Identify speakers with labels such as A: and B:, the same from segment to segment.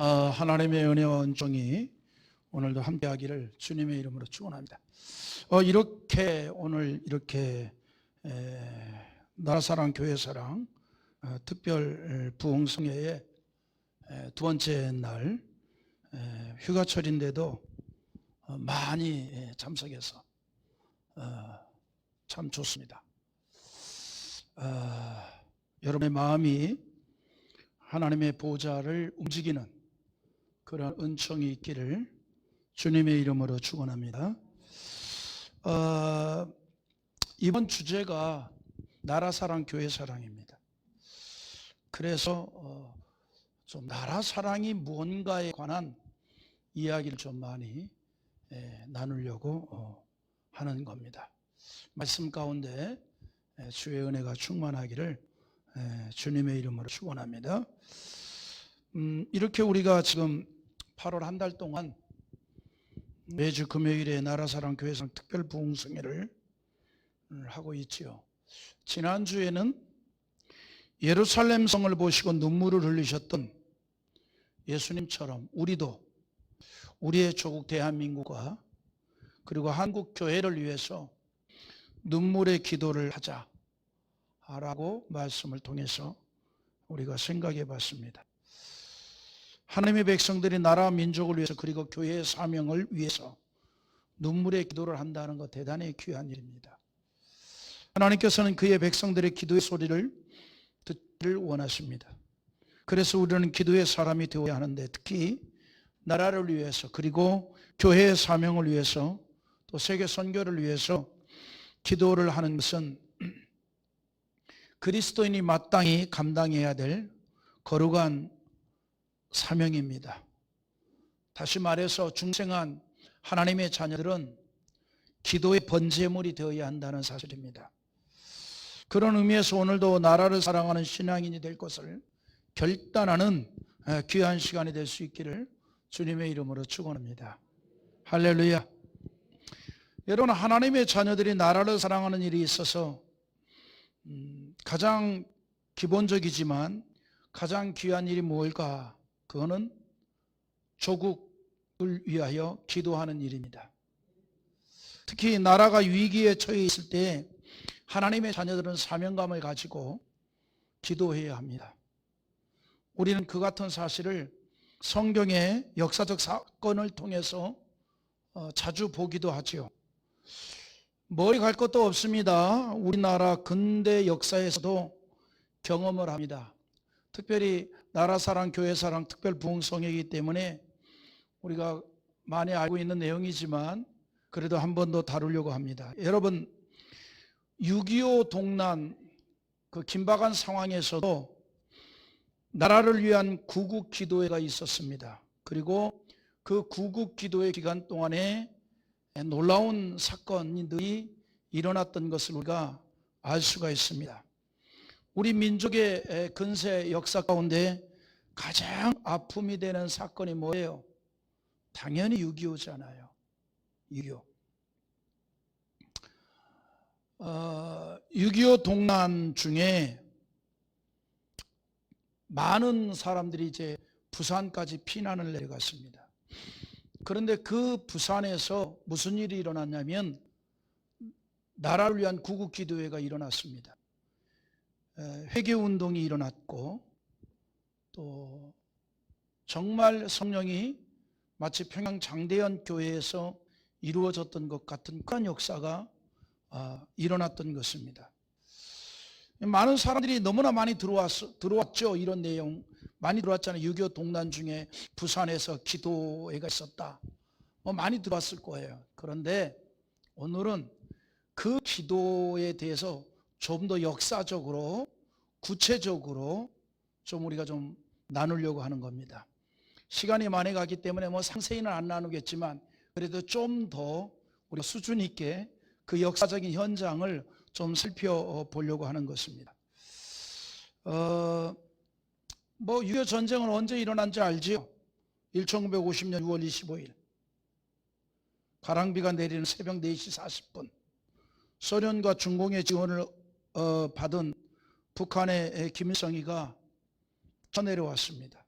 A: 하나님의 은혜와 은총이 오늘도 함께하기를 주님의 이름으로 축원합니다. 이렇게 오늘 이렇게 나라사랑 교회사랑 특별 부흥성회의 두 번째 날 휴가철인데도 많이 참석해서 참 좋습니다. 여러분의 마음이 하나님의 보좌를 움직이는 그런 은총이 있기를 주님의 이름으로 축원합니다. 이번 주제가 나라사랑 교회사랑입니다. 그래서 좀 나라사랑이 무언가에 관한 이야기를 좀 많이 나누려고 하는 겁니다. 말씀 가운데 주의 은혜가 충만하기를 주님의 이름으로 축원합니다. 이렇게 우리가 지금 8월 한 달 동안 매주 금요일에 나라사랑 교회상 특별 부흥성회를 하고 있지요. 지난주에는 예루살렘 성을 보시고 눈물을 흘리셨던 예수님처럼 우리도 우리의 조국 대한민국과 그리고 한국 교회를 위해서 눈물의 기도를 하자라고 말씀을 통해서 우리가 생각해 봤습니다. 하나님의 백성들이 나라와 민족을 위해서 그리고 교회의 사명을 위해서 눈물의 기도를 한다는 것 대단히 귀한 일입니다. 하나님께서는 그의 백성들의 기도의 소리를 듣기를 원하십니다. 그래서 우리는 기도의 사람이 되어야 하는데, 특히 나라를 위해서 그리고 교회의 사명을 위해서 또 세계 선교를 위해서 기도를 하는 것은 그리스도인이 마땅히 감당해야 될 거룩한 사명입니다. 다시 말해서 중생한 하나님의 자녀들은 기도의 번제물이 되어야 한다는 사실입니다. 그런 의미에서 오늘도 나라를 사랑하는 신앙인이 될 것을 결단하는 귀한 시간이 될 수 있기를 주님의 이름으로 축원합니다. 할렐루야. 여러분, 하나님의 자녀들이 나라를 사랑하는 일이 있어서 가장 기본적이지만 가장 귀한 일이 뭘까? 그거는 조국을 위하여 기도하는 일입니다. 특히 나라가 위기에 처해 있을 때 하나님의 자녀들은 사명감을 가지고 기도해야 합니다. 우리는 그 같은 사실을 성경의 역사적 사건을 통해서 자주 보기도 하죠. 머리 갈 것도 없습니다. 우리나라 근대 역사에서도 경험을 합니다. 특별히 나라사랑 교회사랑 특별 부흥성회이기 때문에 우리가 많이 알고 있는 내용이지만 그래도 한 번 더 다루려고 합니다. 여러분, 6.25 동란 그 긴박한 상황에서도 나라를 위한 구국 기도회가 있었습니다. 그리고 그 구국 기도회 기간 동안에 놀라운 사건들이 일어났던 것을 우리가 알 수가 있습니다. 우리 민족의 근세 역사 가운데 가장 아픔이 되는 사건이 뭐예요? 당연히 6.25잖아요. 6.25. 6.25 동란 중에 많은 사람들이 이제 부산까지 피난을 내려갔습니다. 그런데 그 부산에서 무슨 일이 일어났냐면 나라를 위한 구국기도회가 일어났습니다. 회개운동이 일어났고 또 정말 성령이 마치 평양 장대현 교회에서 이루어졌던 것 같은 그런 역사가 일어났던 것입니다. 많은 사람들이 너무나 많이 들어왔죠. 이런 내용 많이 들어왔잖아요. 6.25 동란 중에 부산에서 기도회가 있었다. 많이 들어왔을 거예요. 그런데 오늘은 그 기도에 대해서 좀 더 역사적으로 구체적으로 좀 우리가 좀 나누려고 하는 겁니다. 시간이 많이 가기 때문에 상세히는 안 나누겠지만 그래도 좀 더 우리가 수준 있게 그 역사적인 현장을 좀 살펴보려고 하는 것입니다. 6.25 전쟁은 언제 일어난지 알지요? 1950년 6월 25일 가랑비가 내리는 새벽 4시 40분 소련과 중공의 지원을 받은 북한의 김일성이가 쳐내려왔습니다.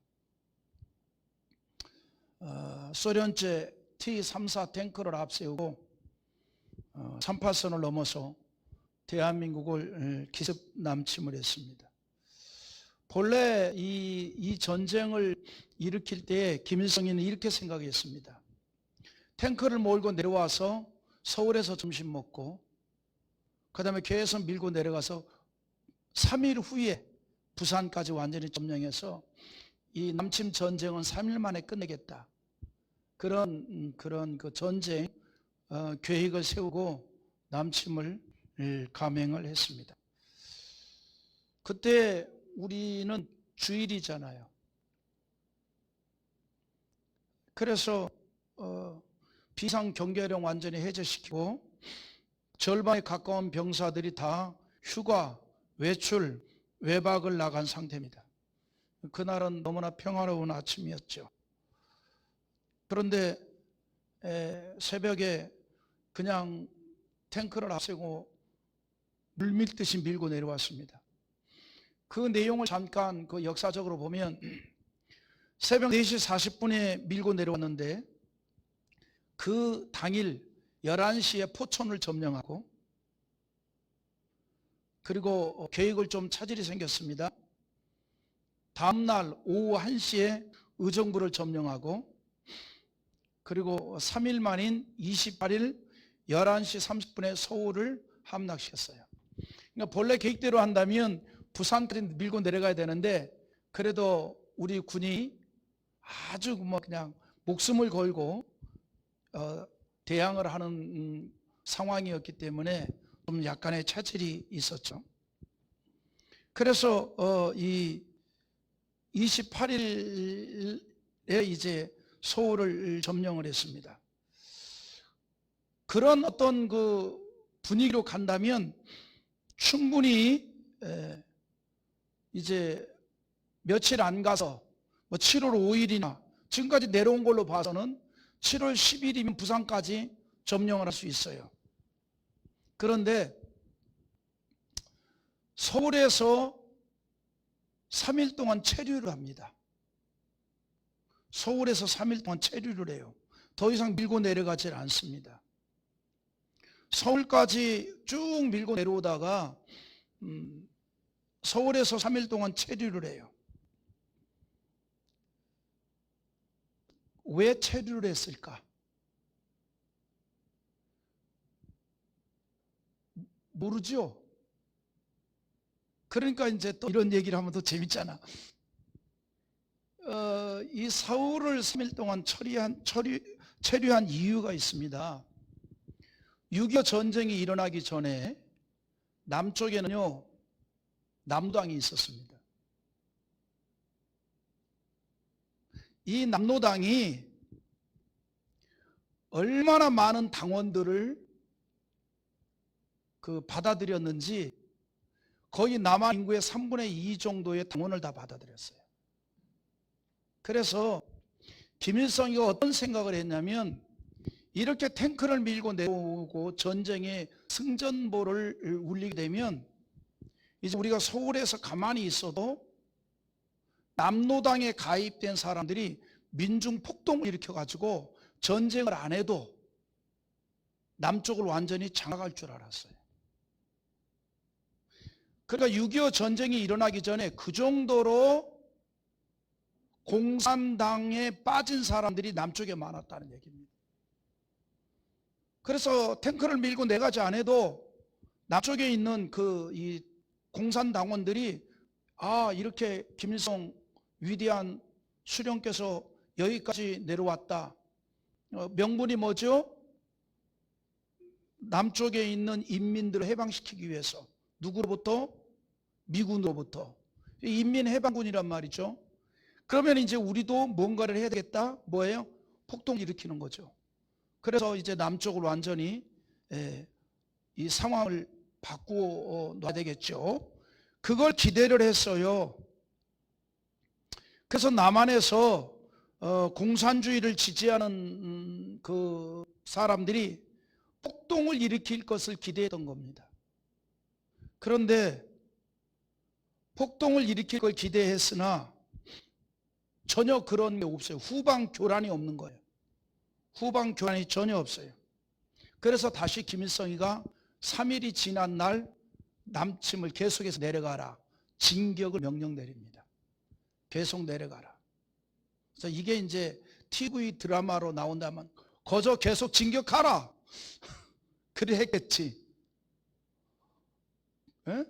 A: 소련제 T-34 탱크를 앞세우고 38선을 넘어서 대한민국을 기습 남침을 했습니다. 본래 이 전쟁을 일으킬 때 김일성이는 이렇게 생각했습니다. 탱크를 몰고 내려와서 서울에서 점심 먹고 그 다음에 계속 밀고 내려가서 3일 후에 부산까지 완전히 점령해서 이 남침 전쟁은 3일 만에 끝내겠다. 그런 그 전쟁 계획을 세우고 남침을 감행을 했습니다. 그때 우리는 주일이잖아요. 그래서 비상경계령 완전히 해제시키고 절반에 가까운 병사들이 다 휴가, 외출, 외박을 나간 상태입니다. 그날은 너무나 평화로운 아침이었죠. 그런데 새벽에 그냥 탱크를 앞세우고 물밀듯이 밀고 내려왔습니다. 그 내용을 잠깐 그 역사적으로 보면 새벽 4시 40분에 밀고 내려왔는데 그 당일 11시에 포천을 점령하고 그리고 계획을 좀 차질이 생겼습니다. 다음날 오후 1시에 의정부를 점령하고 그리고 3일 만인 28일 11시 30분에 서울을 함락시켰어요. 그러니까 본래 계획대로 한다면 부산까지 밀고 내려가야 되는데 그래도 우리 군이 아주 그냥 목숨을 걸고 대항을 하는 상황이었기 때문에 좀 약간의 차질이 있었죠. 그래서 이 28일에 이제 서울을 점령을 했습니다. 그런 어떤 그 분위기로 간다면 충분히 이제 며칠 안 가서 뭐 7월 5일이나 지금까지 내려온 걸로 봐서는 7월 10일이면 부산까지 점령을 할 수 있어요. 그런데 서울에서 3일 동안 체류를 합니다. 서울에서 3일 동안 체류를 해요. 더 이상 밀고 내려가질 않습니다. 서울까지 쭉 밀고 내려오다가 서울에서 3일 동안 체류를 해요. 왜 체류를 했을까? 모르죠? 그러니까 이제 또 이런 얘기를 하면 더 재밌잖아. 이 서울을 3일 동안 체류한 이유가 있습니다. 6.25 전쟁이 일어나기 전에 남쪽에는요 남노당이 있었습니다. 이 남노당이 얼마나 많은 당원들을 받아들였는지 거의 남한 인구의 3분의 2 정도의 당원을 다 받아들였어요. 그래서 김일성이 어떤 생각을 했냐면 이렇게 탱크를 밀고 내려오고 전쟁의 승전보를 울리게 되면 이제 우리가 서울에서 가만히 있어도 남노당에 가입된 사람들이 민중 폭동을 일으켜가지고 전쟁을 안 해도 남쪽을 완전히 장악할 줄 알았어요. 그러니까 6.25 전쟁이 일어나기 전에 그 정도로 공산당에 빠진 사람들이 남쪽에 많았다는 얘기입니다. 그래서 탱크를 밀고 내가지 않아도 남쪽에 있는 이 공산당원들이 이렇게 김일성 위대한 수령께서 여기까지 내려왔다. 명분이 뭐죠? 남쪽에 있는 인민들을 해방시키기 위해서. 누구로부터? 미군으로부터. 인민해방군이란 말이죠. 그러면 이제 우리도 뭔가를 해야 되겠다. 뭐예요? 폭동을 일으키는 거죠. 그래서 이제 남쪽을 완전히 이 상황을 바꾸어 놔야 되겠죠. 그걸 기대를 했어요. 그래서 남한에서 공산주의를 지지하는 그 사람들이 폭동을 일으킬 것을 기대했던 겁니다. 그런데 폭동을 일으킬 걸 기대했으나 전혀 그런 게 없어요. 후방 교란이 없는 거예요. 후방 교란이 전혀 없어요. 그래서 다시 김일성이가 3일이 지난 날 남침을 계속해서 내려가라. 진격을 명령 내립니다. 계속 내려가라. 그래서 이게 이제 TV 드라마로 나온다면 거저 계속 진격하라. 그래 했겠지. 예?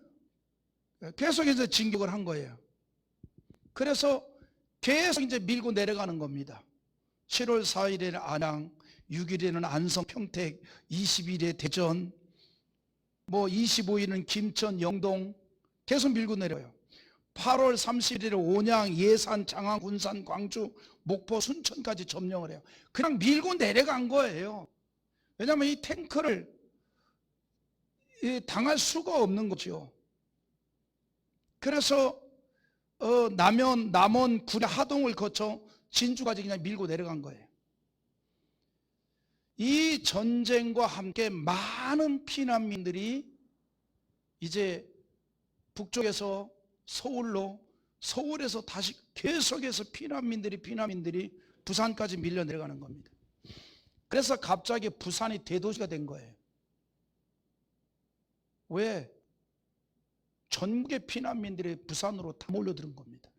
A: 계속 이제 진격을 한 거예요. 그래서 계속 이제 밀고 내려가는 겁니다. 7월 4일에는 안양, 6일에는 안성, 평택, 20일에 대전, 뭐 25일은 김천, 영동 계속 밀고 내려요. 8월 30일에 온양, 예산, 장안, 군산, 광주, 목포, 순천까지 점령을 해요. 그냥 밀고 내려간 거예요. 왜냐하면 이 탱크를 당할 수가 없는 거죠. 그래서 남원, 구례, 하동을 거쳐 진주까지 그냥 밀고 내려간 거예요. 이 전쟁과 함께 많은 피난민들이 이제 북쪽에서 서울에서 다시 계속해서 피난민들이 부산까지 밀려 내려가는 겁니다. 그래서 갑자기 부산이 대도시가 된 거예요. 왜? 전국의 피난민들이 부산으로 다 몰려드는 겁니다.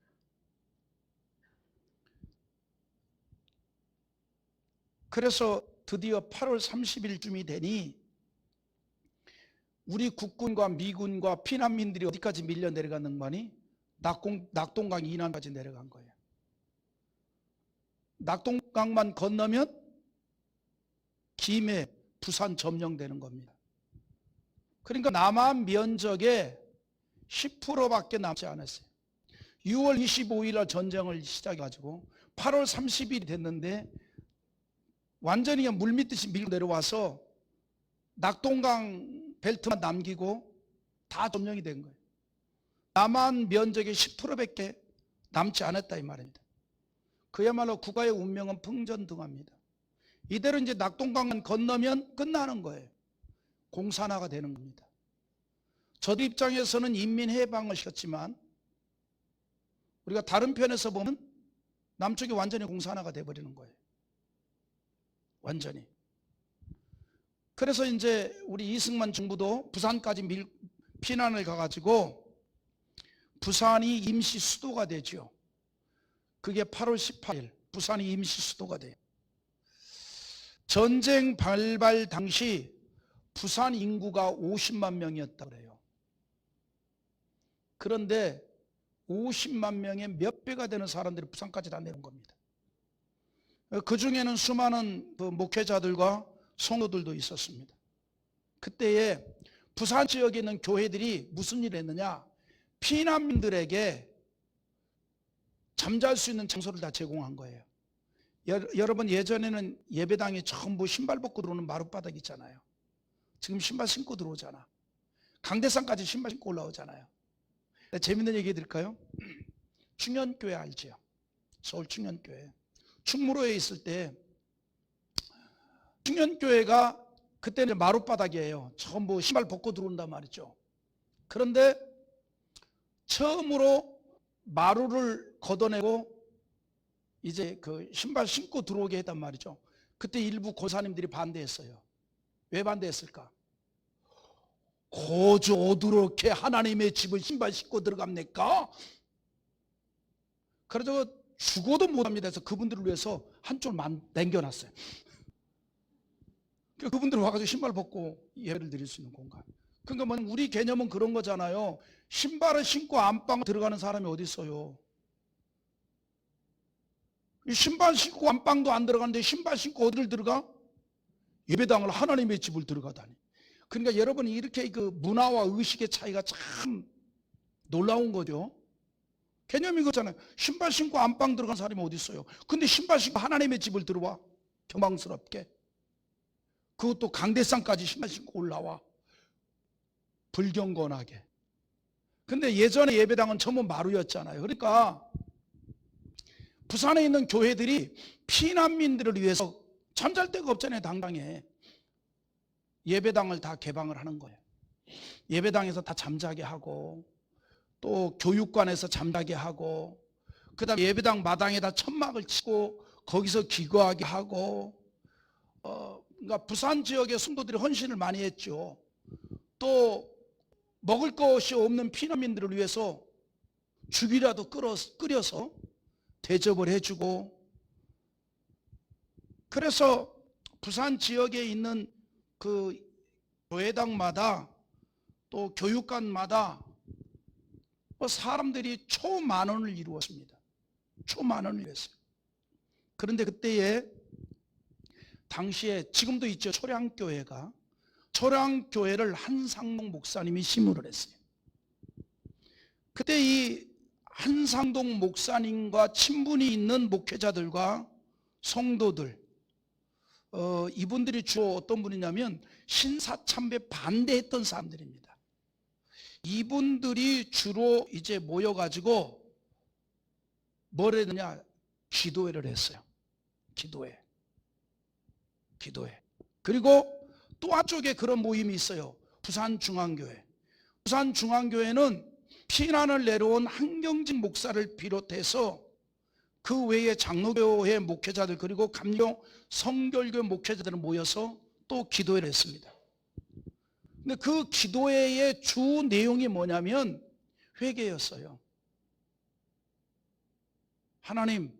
A: 그래서 드디어 8월 30일쯤이 되니 우리 국군과 미군과 피난민들이 어디까지 밀려 내려가는 거니? 낙동강 이남까지 내려간 거예요. 낙동강만 건너면 김해, 부산 점령되는 겁니다. 그러니까 남한 면적의 10%밖에 남지 않았어요. 6월 25일 날 전쟁을 시작해가지고 8월 30일이 됐는데 완전히 물밀듯이 밀고 내려와서 낙동강 벨트만 남기고 다 점령이 된 거예요. 남한 면적의 10%밖에 남지 않았다 이 말입니다. 그야말로 국가의 운명은 풍전등화입니다. 이대로 이제 낙동강만 건너면 끝나는 거예요. 공산화가 되는 겁니다. 저도 입장에서는 인민해방을 시켰지만 우리가 다른 편에서 보면 남쪽이 완전히 공산화가 돼버리는 거예요. 완전히. 그래서 이제 우리 이승만 정부도 부산까지 피난을 가가지고 부산이 임시 수도가 되죠. 그게 8월 18일 부산이 임시 수도가 돼요. 전쟁 발발 당시 부산 인구가 50만 명이었다고 그래요. 그런데 50만 명의 몇 배가 되는 사람들이 부산까지 다 내려온 겁니다. 그 중에는 수많은 목회자들과 성도들도 있었습니다. 그때에 부산 지역에 있는 교회들이 무슨 일을 했느냐? 피난민들에게 잠잘 수 있는 장소를 다 제공한 거예요. 여러분 예전에는 예배당에 전부 신발 벗고 들어오는 마룻바닥 있잖아요. 지금 신발 신고 들어오잖아. 강대상까지 신발 신고 올라오잖아요. 재밌는 얘기 해드릴까요? 충현교회 알지요? 서울 충현교회. 충무로에 있을 때 충현교회가 그때는 마룻바닥이에요. 전부 신발 벗고 들어온단 말이죠. 그런데 처음으로 마루를 걷어내고 이제 그 신발 신고 들어오게 했단 말이죠. 그때 일부 고사님들이 반대했어요. 왜 반대했을까? 고저 어두렇게 하나님의 집을 신발 신고 들어갑니까? 그래서 죽어도 못합니다 해서 그분들을 위해서 한쪽만 남겨놨어요. 그분들 와가지고 신발 벗고 예배를 드릴 수 있는 공간. 그러니까 뭐 우리 개념은 그런 거잖아요. 신발을 신고 안방 들어가는 사람이 어디 있어요? 신발 신고 안방도 안 들어가는데 신발 신고 어디를 들어가? 예배당을 하나님의 집을 들어가다니. 그러니까 여러분이 이렇게 그 문화와 의식의 차이가 참 놀라운 거죠. 개념이 그렇잖아요. 신발 신고 안방 들어간 사람이 어디 있어요? 근데 신발 신고 하나님의 집을 들어와. 경망스럽게. 그것도 강대상까지 신발 신고 올라와. 불경건하게. 근데 예전에 예배당은 전부 마루였잖아요. 그러니까 부산에 있는 교회들이 피난민들을 위해서 잠잘 데가 없잖아요. 당당해. 예배당을 다 개방을 하는 거예요. 예배당에서 다 잠자게 하고 또 교육관에서 잠자게 하고 그다음에 예배당 마당에다 천막을 치고 거기서 기거하게 하고, 그러니까 부산 지역의 성도들이 헌신을 많이 했죠. 또 먹을 것이 없는 피난민들을 위해서 죽이라도 끓여서 대접을 해주고, 그래서 부산 지역에 있는 그 교회당마다 또 교육관마다 사람들이 초만원을 이루었습니다. 초만원을 했어요. 그런데 그때에 당시에 지금도 있죠. 초량교회를 한상동 목사님이 심의를 했어요. 그때 이 한상동 목사님과 친분이 있는 목회자들과 성도들, 이분들이 주로 어떤 분이냐면 신사참배 반대했던 사람들입니다. 이분들이 주로 이제 모여가지고 뭘 했느냐? 기도회를 했어요. 기도회. 그리고 또 한쪽에 그런 모임이 있어요. 부산중앙교회. 부산중앙교회는 피난을 내려온 한경직 목사를 비롯해서 그 외에 장로교회 목회자들 그리고 감료 성결교 목회자들을 모여서 또 기도회를 했습니다. 근데 그 기도회의 주 내용이 뭐냐면 회개였어요. 하나님,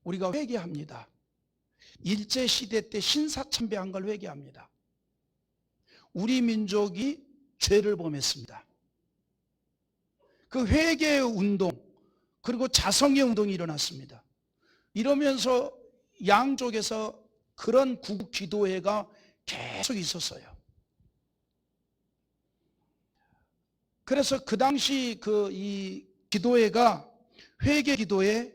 A: 우리가 회개합니다. 일제시대 때 신사참배한 걸 회개합니다. 우리 민족이 죄를 범했습니다. 그 회개의 운동 그리고 자성의 운동이 일어났습니다. 이러면서 양쪽에서 그런 구국 기도회가 계속 있었어요. 그래서 그 당시 이 기도회가 회개 기도회,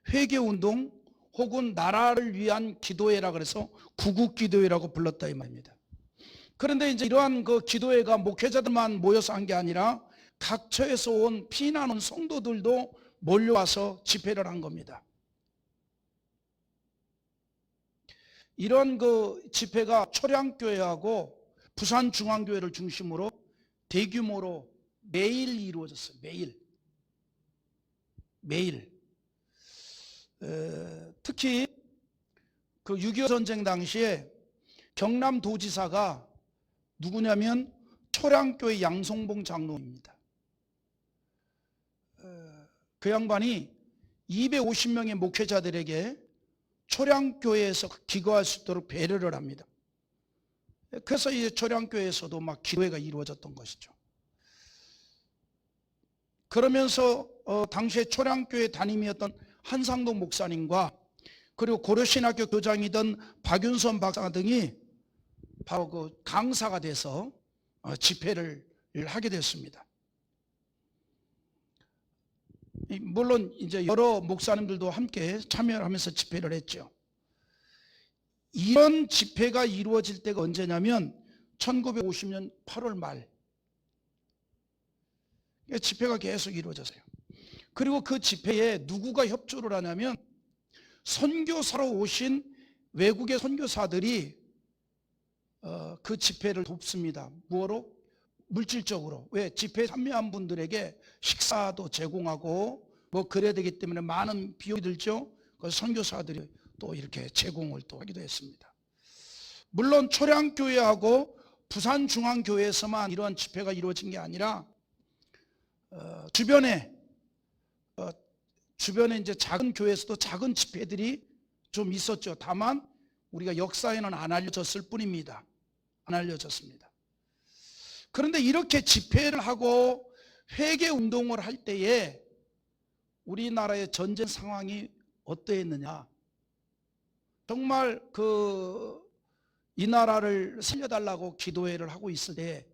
A: 회개 운동 혹은 나라를 위한 기도회라 그래서 구국 기도회라고 불렀다 이 말입니다. 그런데 이제 이러한 그 기도회가 목회자들만 모여서 한 게 아니라 각처에서 온 피난 온 성도들도 몰려와서 집회를 한 겁니다. 이런 그 집회가 초량교회하고 부산중앙교회를 중심으로 대규모로 매일 이루어졌어요. 매일. 특히 그 6.25 전쟁 당시에 경남도지사가 누구냐면 초량교회 양송봉 장로입니다. 그 양반이 250명의 목회자들에게 초량교회에서 기거할 수 있도록 배려를 합니다. 그래서 이 초량교회에서도 막 기도회가 이루어졌던 것이죠. 그러면서 당시에 초량교회 담임이었던 한상동 목사님과 그리고 고려신학교 교장이던 박윤선 박사 등이 바로 그 강사가 돼서 집회를 하게 됐습니다. 물론 이제 여러 목사님들도 함께 참여하면서 집회를 했죠. 이런 집회가 이루어질 때가 언제냐면 1950년 8월 말 집회가 계속 이루어졌어요. 그리고 그 집회에 누구가 협조를 하냐면 선교사로 오신 외국의 선교사들이 그 집회를 돕습니다. 무엇으로? 물질적으로. 왜? 집회에 참여한 분들에게 식사도 제공하고 뭐 그래야 되기 때문에 많은 비용이 들죠. 그래서 선교사들이 또 이렇게 제공을 또 하기도 했습니다. 물론 초량교회하고 부산중앙교회에서만 이러한 집회가 이루어진 게 아니라 주변에 이제 작은 교회에서도 작은 집회들이 좀 있었죠. 다만 우리가 역사에는 안 알려졌을 뿐입니다. 안 알려졌습니다. 그런데 이렇게 집회를 하고 회개 운동을 할 때에 우리나라의 전쟁 상황이 어떠했느냐? 정말 이 나라를 살려달라고 기도회를 하고 있을 때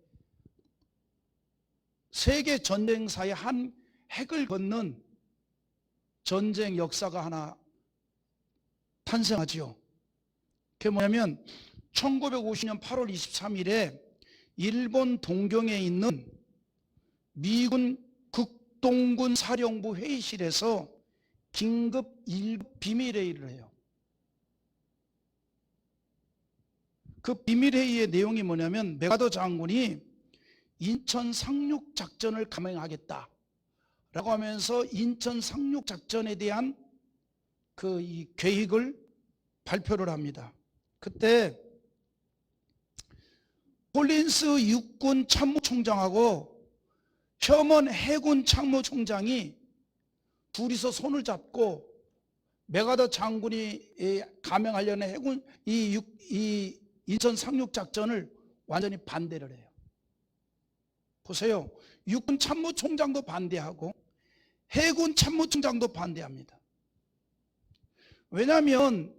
A: 세계 전쟁사의 한 획을 걷는 전쟁 역사가 하나 탄생하지요. 그게 뭐냐면 1950년 8월 23일에 일본 동경에 있는 미군 극동군 사령부 회의실에서 긴급 비밀회의를 해요. 그 비밀회의의 내용이 뭐냐면 메가더 장군이 인천 상륙작전을 감행하겠다 라고 하면서 인천 상륙작전에 대한 이 계획을 발표를 합니다. 그때 콜린스 육군 참모총장하고 셔먼 해군 참모총장이 둘이서 손을 잡고 메가더 장군이 감행하려는 해군 이 인천 상륙작전을 완전히 반대를 해요. 보세요. 육군 참모총장도 반대하고 해군 참모총장도 반대합니다. 왜냐하면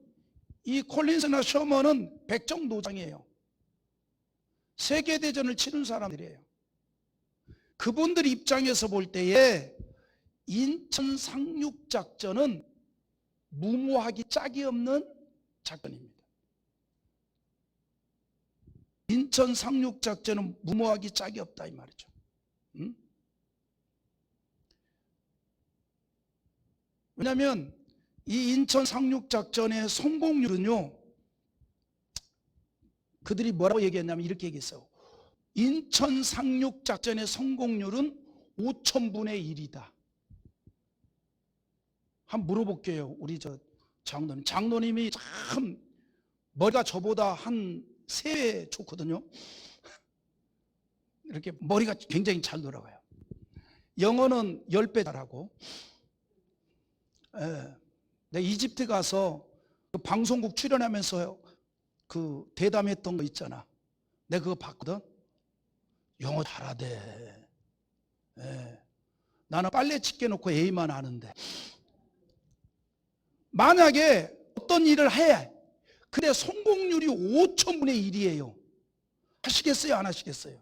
A: 이 콜린스나 셔먼은 백정노장이에요. 세계대전을 치른 사람들이에요. 그분들 입장에서 볼 때에 인천 상륙작전은 무모하기 짝이 없는 작전입니다. 인천 상륙작전은 무모하기 짝이 없다 이 말이죠. 왜냐하면 이 인천 상륙작전의 성공률은요, 그들이 뭐라고 얘기했냐면 이렇게 얘기했어요. 인천 상륙작전의 성공률은 5000분의 1이다. 한번 물어볼게요. 우리 장로님. 장로님이 참 머리가 저보다 한 3배 좋거든요. 이렇게 머리가 굉장히 잘 돌아가요. 영어는 10배 잘하고. 내가 이집트 가서 그 방송국 출연하면서 그 대담했던 거 있잖아. 내가 그거 봤거든. 영어 잘하대. 나는 빨래 찢겨놓고 A만 하는데. 만약에 어떤 일을 해. 근데 성공률이 5000분의 1이에요. 하시겠어요? 안 하시겠어요?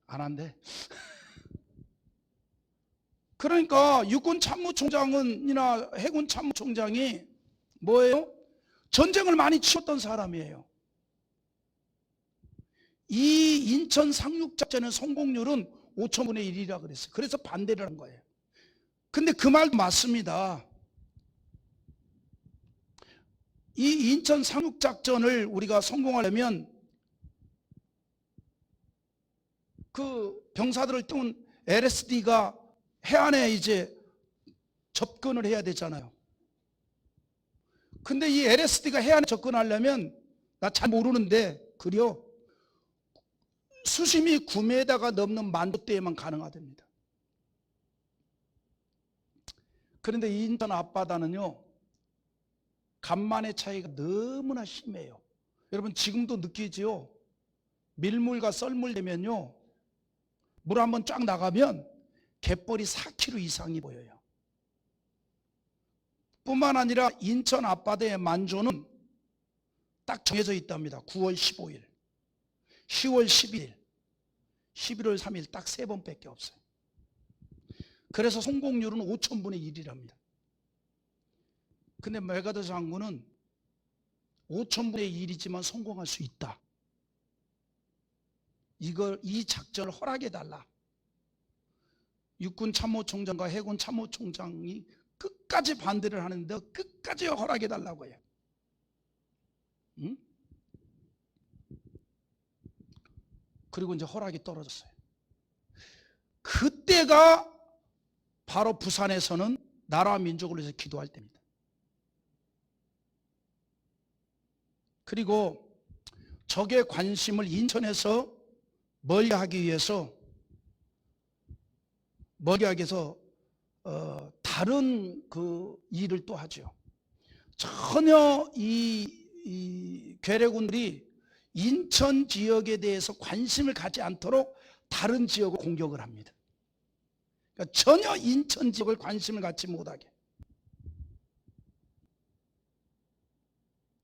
A: 안 한대. 그러니까 육군 참모총장이나 해군 참모총장이 뭐예요? 전쟁을 많이 치렀던 사람이에요. 이 인천 상륙작전의 성공률은 5000분의 1이라 그랬어요. 그래서 반대를 한 거예요. 근데 그 말도 맞습니다. 이 인천 상륙작전을 우리가 성공하려면 그 병사들을 태운 LSD가 해안에 이제 접근을 해야 되잖아요. 근데 이 LSD가 해안에 접근하려면 나 잘 모르는데 그려 수심이 9m가 넘는 만도대에만 가능하답니다. 그런데 인천 앞바다는요, 간만의 차이가 너무나 심해요. 여러분 지금도 느끼지요? 밀물과 썰물 되면요, 물 한번 쫙 나가면 갯벌이 4km 이상이 보여요. 뿐만 아니라 인천 앞바다의 만조는 딱 정해져 있답니다. 9월 15일, 10월 11일, 11월 3일 딱 3번밖에 없어요. 그래서 성공률은 5000분의 1이랍니다. 근데 메가더 장군은 5000분의 1이지만 성공할 수 있다. 이 작전을 허락해달라. 육군 참모총장과 해군 참모총장이 끝까지 반대를 하는데 끝까지 허락해달라고 해요. 응? 그리고 이제 허락이 떨어졌어요. 그때가 바로 부산에서는 나라와 민족을 위해서 기도할 때입니다. 그리고 적의 관심을 인천에서 멀리하기 위해서 다른 그 일을 또 하죠. 전혀 이 괴뢰군들이 인천 지역에 대해서 관심을 갖지 않도록 다른 지역을 공격을 합니다. 그러니까 전혀 인천 지역을 관심을 갖지 못하게.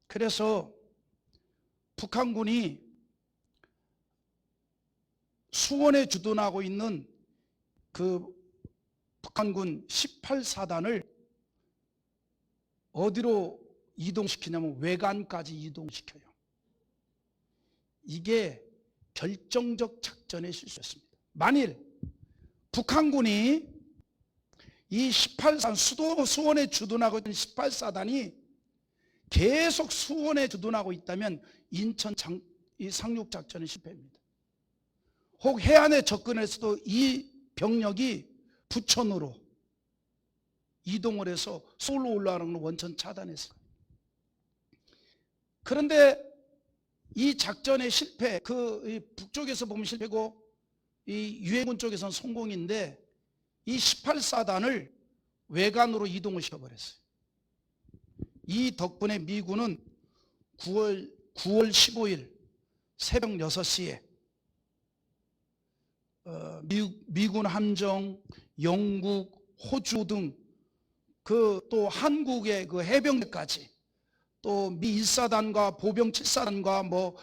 A: 그래서 북한군이 수원에 주둔하고 있는 그 북한군 18사단을 어디로 이동시키냐면 외관까지 이동시켜요. 이게 결정적 작전의 실수였습니다. 만일 북한군이 이 18사단, 수원에 주둔하고 있는 18사단이 계속 수원에 주둔하고 있다면 인천 이 상륙작전은 실패입니다. 혹 해안에 접근해서도 이 병력이 부천으로 이동을 해서 서울로 올라가는 걸 원천 차단했어요. 그런데 이 작전의 실패, 이 북쪽에서 보면 실패고 이 유해군 쪽에서는 성공인데 이 18사단을 외관으로 이동을 시켜버렸어요. 이 덕분에 미군은 9월 15일 새벽 6시에 미군 함정, 영국, 호주 등 또 한국의 그 해병대까지 또 미 1사단과 보병 7사단과 뭐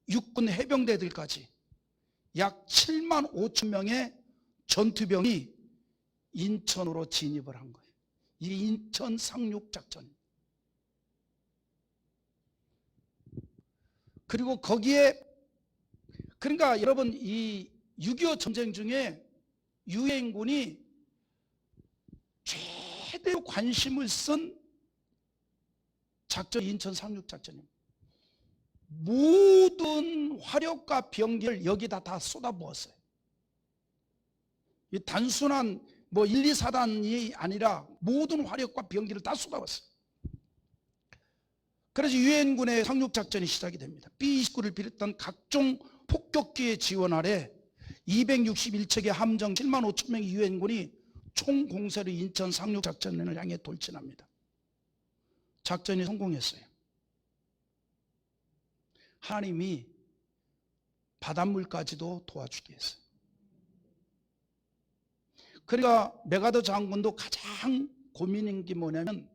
A: 육군 해병대들까지 약 7만 5천 명의 전투병이 인천으로 진입을 한 거예요. 이 인천 상륙작전. 그리고 거기에 그러니까 여러분 이 6.25 전쟁 중에 유해인군이 최대로 관심을 쓴 작전 인천 상륙작전입니다. 모든 화력과 병기를 여기다 다 쏟아부었어요. 이 단순한 뭐 1, 2사단이 아니라 모든 화력과 병기를 다 쏟아부었어요. 그래서 유해인군의 상륙작전이 시작이 됩니다. B-29를 비롯한 각종 폭격기의 지원 아래 261척의 함정 7만 5천 명의 유해인군이 총공세로 인천 상륙작전을 향해 돌진합니다. 작전이 성공했어요. 하나님이 바닷물까지도 도와주게 했어요. 그러니까 메가더 장군도 가장 고민인 게 뭐냐면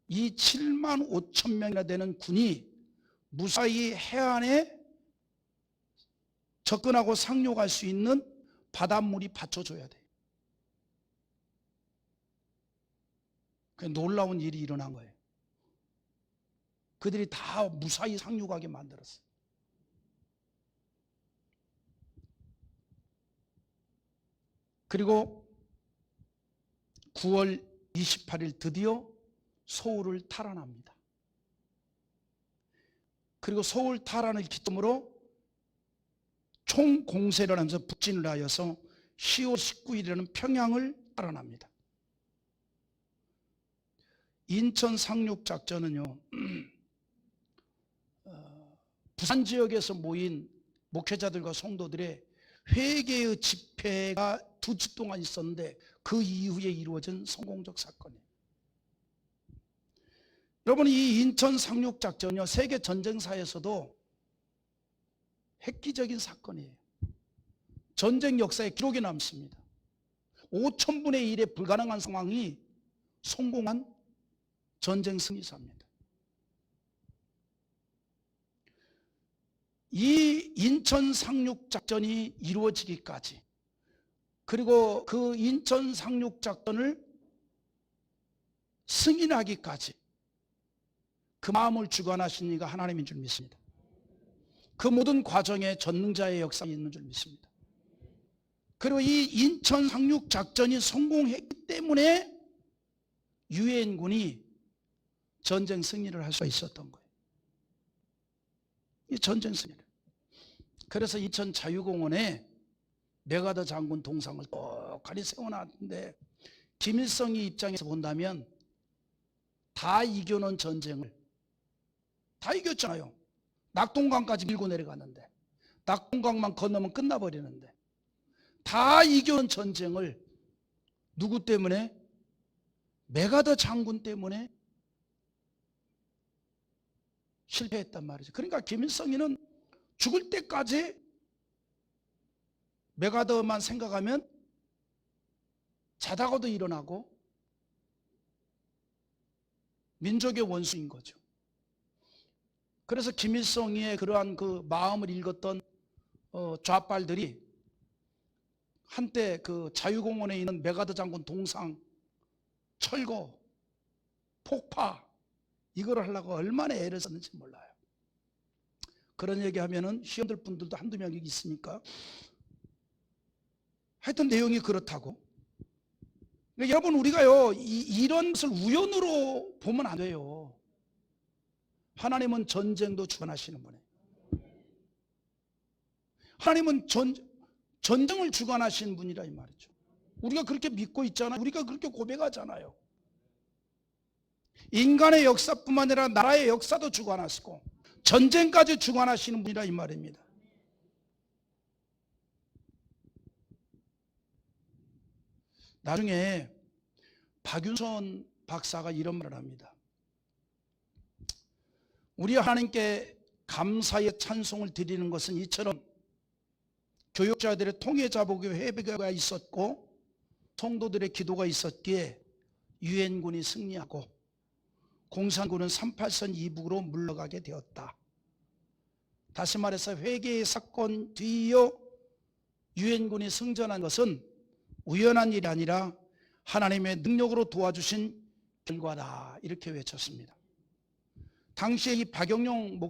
A: 이 7만 5천 명이나 되는 군이 무사히 해안에 접근하고 상륙할 수 있는 바닷물이 받쳐줘야 돼요. 놀라운 일이 일어난 거예요. 그들이 다 무사히 상륙하게 만들었어요. 그리고 9월 28일 드디어 서울을 탈환합니다. 그리고 서울 탈환을 기점으로 총공세를 하면서 북진을 하여서 10월 19일에는 평양을 탈환합니다. 인천 상륙작전은요, 부산 지역에서 모인 목회자들과 성도들의 회개의 집회가 2주 동안 있었는데 그 이후에 이루어진 성공적 사건이에요. 여러분, 이 인천 상륙작전이요, 세계 전쟁사에서도 획기적인 사건이에요. 전쟁 역사에 기록이 남습니다. 5,000분의 1의 불가능한 상황이 성공한 전쟁 승리사입니다. 이 인천 상륙작전이 이루어지기까지, 그리고 그 인천 상륙작전을 승인하기까지 그 마음을 주관하신 이가 하나님인 줄 믿습니다. 그 모든 과정에 전능자의 역사가 있는 줄 믿습니다. 그리고 이 인천 상륙작전이 성공했기 때문에 유해인군이 전쟁 승리를 할 수 있었던 거예요. 이 전쟁 승리를. 그래서 인천 자유공원에 메가더 장군 동상을 똑하니 세워놨는데 김일성이 입장에서 본다면 다 이겨놓은 전쟁을 다 이겼잖아요. 낙동강까지 밀고 내려갔는데 낙동강만 건너면 끝나버리는데 다 이겨놓은 전쟁을 누구 때문에? 메가더 장군 때문에 실패했단 말이죠. 그러니까 김일성이는 죽을 때까지 메가더만 생각하면 자다가도 일어나고 민족의 원수인 거죠. 그래서 김일성의 그러한 그 마음을 읽었던 좌빨들이 한때 그 자유공원에 있는 메가더 장군 동상 철거, 폭파 이거를 하려고 얼마나 애를 썼는지 몰라요. 그런 얘기하면은 시험들 분들도 한두 명이 있으니까 하여튼 내용이 그렇다고. 그러니까 여러분, 우리가요 이런 것을 우연으로 보면 안 돼요. 하나님은 전쟁도 주관하시는 분이에요. 하나님은 전쟁을 주관하시는 분이라 이 말이죠. 우리가 그렇게 믿고 있잖아요. 우리가 그렇게 고백하잖아요. 인간의 역사뿐만 아니라 나라의 역사도 주관하시고 전쟁까지 주관하시는 분이라 이 말입니다. 나중에 박윤선 박사가 이런 말을 합니다. 우리 하나님께 감사의 찬송을 드리는 것은 이처럼 교역자들의 통해자복의 회개가 있었고 성도들의 기도가 있었기에 유엔군이 승리하고 공산군은 38선 이북으로 물러가게 되었다. 다시 말해서 회개의 사건 뒤이어 유엔군이 승전한 것은 우연한 일이 아니라 하나님의 능력으로 도와주신 결과다, 이렇게 외쳤습니다. 당시에 이 박영영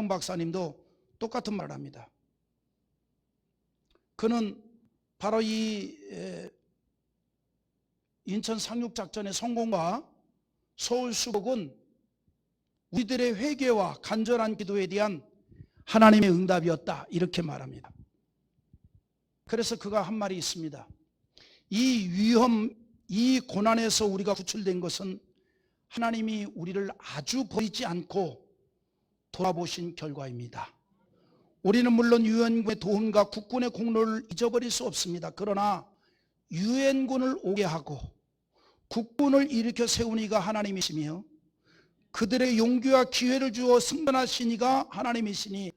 A: 박사님도 똑같은 말을 합니다. 그는 바로 이 인천 상륙작전의 성공과 서울 수복은 우리들의 회개와 간절한 기도에 대한 하나님의 응답이었다, 이렇게 말합니다. 그래서 그가 한 말이 있습니다. 이 위험, 이 고난에서 우리가 구출된 것은 하나님이 우리를 아주 버리지 않고 돌아보신 결과입니다. 우리는 물론 유엔군의 도움과 국군의 공로를 잊어버릴 수 없습니다. 그러나 유엔군을 오게 하고 국군을 일으켜 세운 이가 하나님이시며 그들의 용기와 기회를 주어 승전하신 이가 하나님이시니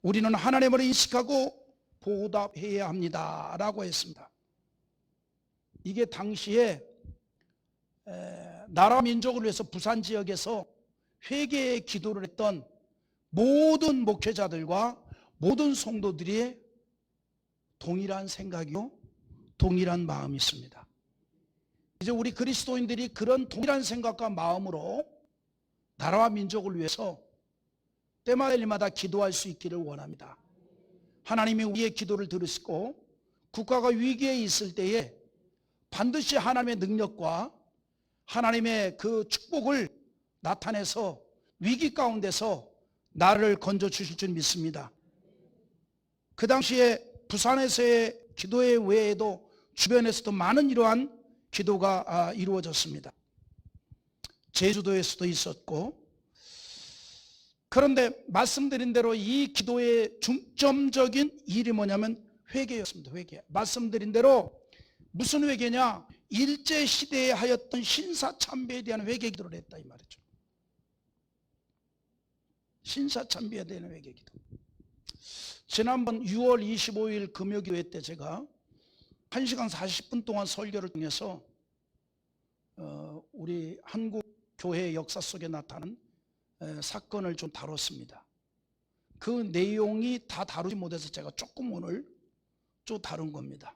A: 우리는 하나님을 인식하고 보답해야 합니다 라고 했습니다. 이게 당시에 나라 민족을 위해서 부산 지역에서 회개의 기도를 했던 모든 목회자들과 모든 성도들의 동일한 생각이요, 동일한 마음이 있습니다. 이제 우리 그리스도인들이 그런 동일한 생각과 마음으로 나라와 민족을 위해서 때마다 기도할 수 있기를 원합니다. 하나님이 우리의 기도를 들으시고 국가가 위기에 있을 때에 반드시 하나님의 능력과 하나님의 그 축복을 나타내서 위기 가운데서 나를 건져 주실 줄 믿습니다. 그 당시에 부산에서의 기도회 외에도 주변에서도 많은 이러한 기도가 이루어졌습니다. 제주도에서도 있었고, 그런데 말씀드린 대로 이 기도의 중점적인 일이 뭐냐면 회개였습니다. 회개. 말씀드린 대로 무슨 회개냐? 일제시대에 하였던 신사참배에 대한 회개 기도를 했다 이 말이죠. 신사참배에 대한 회개 기도. 지난번 6월 25일 금요기도회 때 제가 1시간 40분 동안 설교를 통해서 우리 한국 교회의 역사 속에 나타난 사건을 좀 다뤘습니다. 그 내용이 다 다루지 못해서 제가 조금 오늘 좀 다룬 겁니다.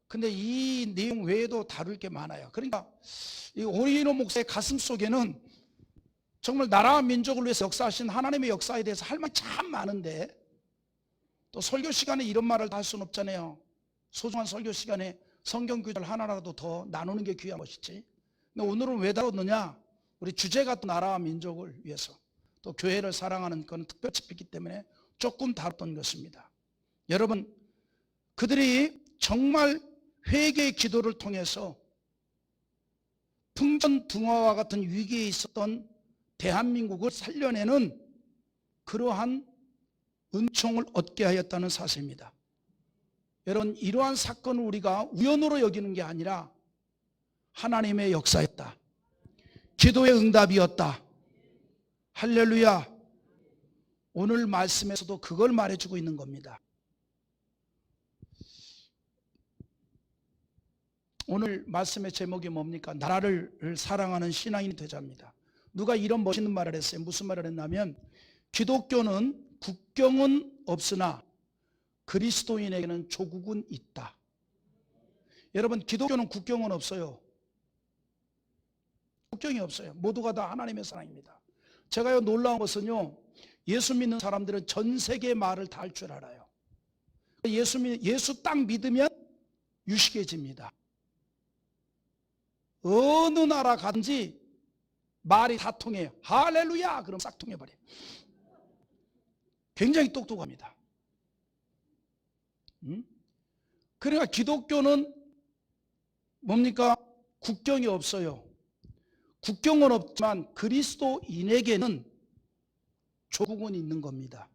A: 근데 이 내용 외에도 다룰 게 많아요. 그러니까 이 오리노 목사의 가슴 속에는 정말 나라와 민족을 위해서 역사하신 하나님의 역사에 대해서 할 말이 참 많은데 또 설교 시간에 이런 말을 다 할 수는 없잖아요. 소중한 설교 시간에 성경 구절 하나라도 더 나누는 게 귀한 것이지. 근데 오늘은 왜 다뤘느냐? 우리 주제가 또 나라와 민족을 위해서 또 교회를 사랑하는 그런 특별집이기 때문에 조금 다뤘던 것입니다. 여러분, 그들이 정말 회개의 기도를 통해서 풍전등화와 같은 위기에 있었던 대한민국을 살려내는 그러한 은총을 얻게 하였다는 사실입니다. 여러분, 이러한 사건을 우리가 우연으로 여기는 게 아니라 하나님의 역사였다. 기도의 응답이었다. 할렐루야. 오늘 말씀에서도 그걸 말해주고 있는 겁니다. 오늘 말씀의 제목이 뭡니까? 나라를 사랑하는 신앙인이 되자입니다. 누가 이런 멋있는 말을 했어요. 무슨 말을 했냐면 기독교는 국경은 없으나 그리스도인에게는 조국은 있다. 여러분, 기독교는 국경은 없어요. 국경이 없어요. 모두가 다 하나님의 사랑입니다. 제가요 놀라운 것은요, 예수 믿는 사람들은 전 세계 말을 다 할 줄 알아요. 예수 딱 믿으면 유식해집니다. 어느 나라 가든지 말이 다 통해요. 할렐루야 그럼 싹 통해버려요. 굉장히 똑똑합니다. 음? 그러니까 기독교는 뭡니까? 국경이 없어요. 국경은 없지만 그리스도인에게는 조국은 있는 겁니다.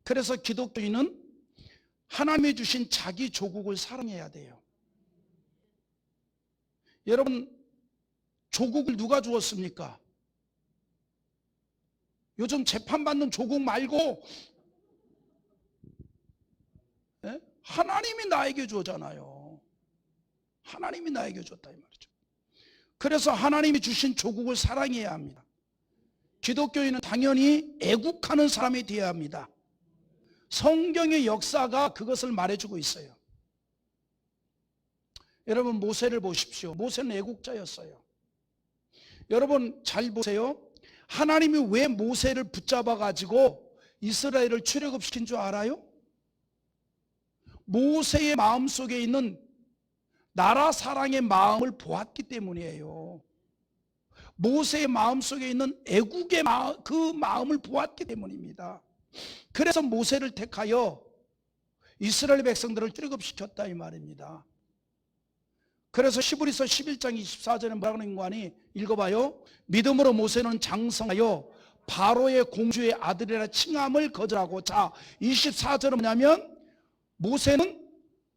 A: 그래서 기독교인은 하나님이 주신 자기 조국을 사랑해야 돼요. 여러분, 조국을 누가 주었습니까? 요즘 재판받는 조국 말고 하나님이 나에게 주었잖아요. 하나님이 나에게 줬다 이 말이죠. 그래서 하나님이 주신 조국을 사랑해야 합니다. 기독교인은 당연히 애국하는 사람이 되어야 합니다. 성경의 역사가 그것을 말해주고 있어요. 여러분, 모세를 보십시오. 모세는 애국자였어요. 여러분 잘 보세요. 하나님이 왜 모세를 붙잡아 가지고 이스라엘을 출애굽시킨 줄 알아요? 모세의 마음속에 있는 나라 사랑의 마음을 보았기 때문이에요. 모세의 마음속에 있는 애국의 그 마음을 보았기 때문입니다. 그래서 모세를 택하여 이스라엘 백성들을 출애굽시켰다 이 말입니다. 그래서 히브리서 11장 24절에 뭐라고 하는 거 아니? 읽어봐요. 믿음으로 모세는 장성하여 바로의 공주의 아들이라 칭함을 거절하고, 자 24절은 뭐냐면 모세는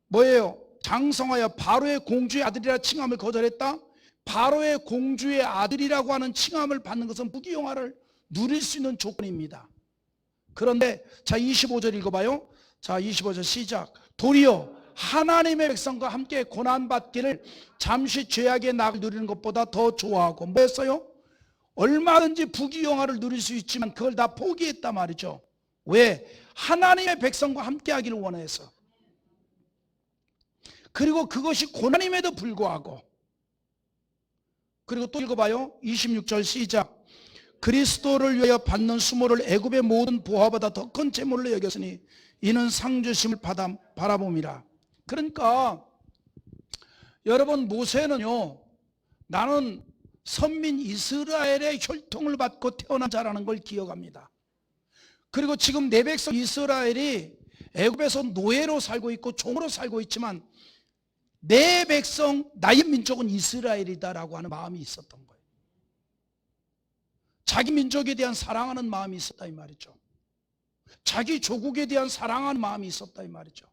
A: 뭐예요? 장성하여 바로의 공주의 아들이라 칭함을 거절했다. 바로의 공주의 아들이라고 하는 칭함을 받는 것은 부귀영화를 누릴 수 있는 조건입니다. 그런데 자 25절 읽어봐요. 자 25절 시작. 도리어 하나님의 백성과 함께 고난받기를 잠시 죄악의 낙을 누리는 것보다 더 좋아하고, 뭐였어요? 얼마든지 부귀영화를 누릴 수 있지만 그걸 다 포기했단 말이죠. 왜? 하나님의 백성과 함께 하기를 원해서. 그리고 그것이 고난임에도 불구하고. 그리고 또 읽어봐요. 26절 시작. 그리스도를 위하여 받는 수모를 애굽의 모든 보화보다 더 큰 재물로 여겼으니 이는 상 주심을 바라봄이라. 그러니까 여러분, 모세는요, 나는 선민 이스라엘의 혈통을 받고 태어난 자라는 걸 기억합니다. 그리고 지금 내 백성 이스라엘이 애굽에서 노예로 살고 있고 종으로 살고 있지만 내 백성, 나의 민족은 이스라엘이다라고 하는 마음이 있었던 거예요. 자기 민족에 대한 사랑하는 마음이 있었다 이 말이죠. 자기 조국에 대한 사랑하는 마음이 있었다 이 말이죠.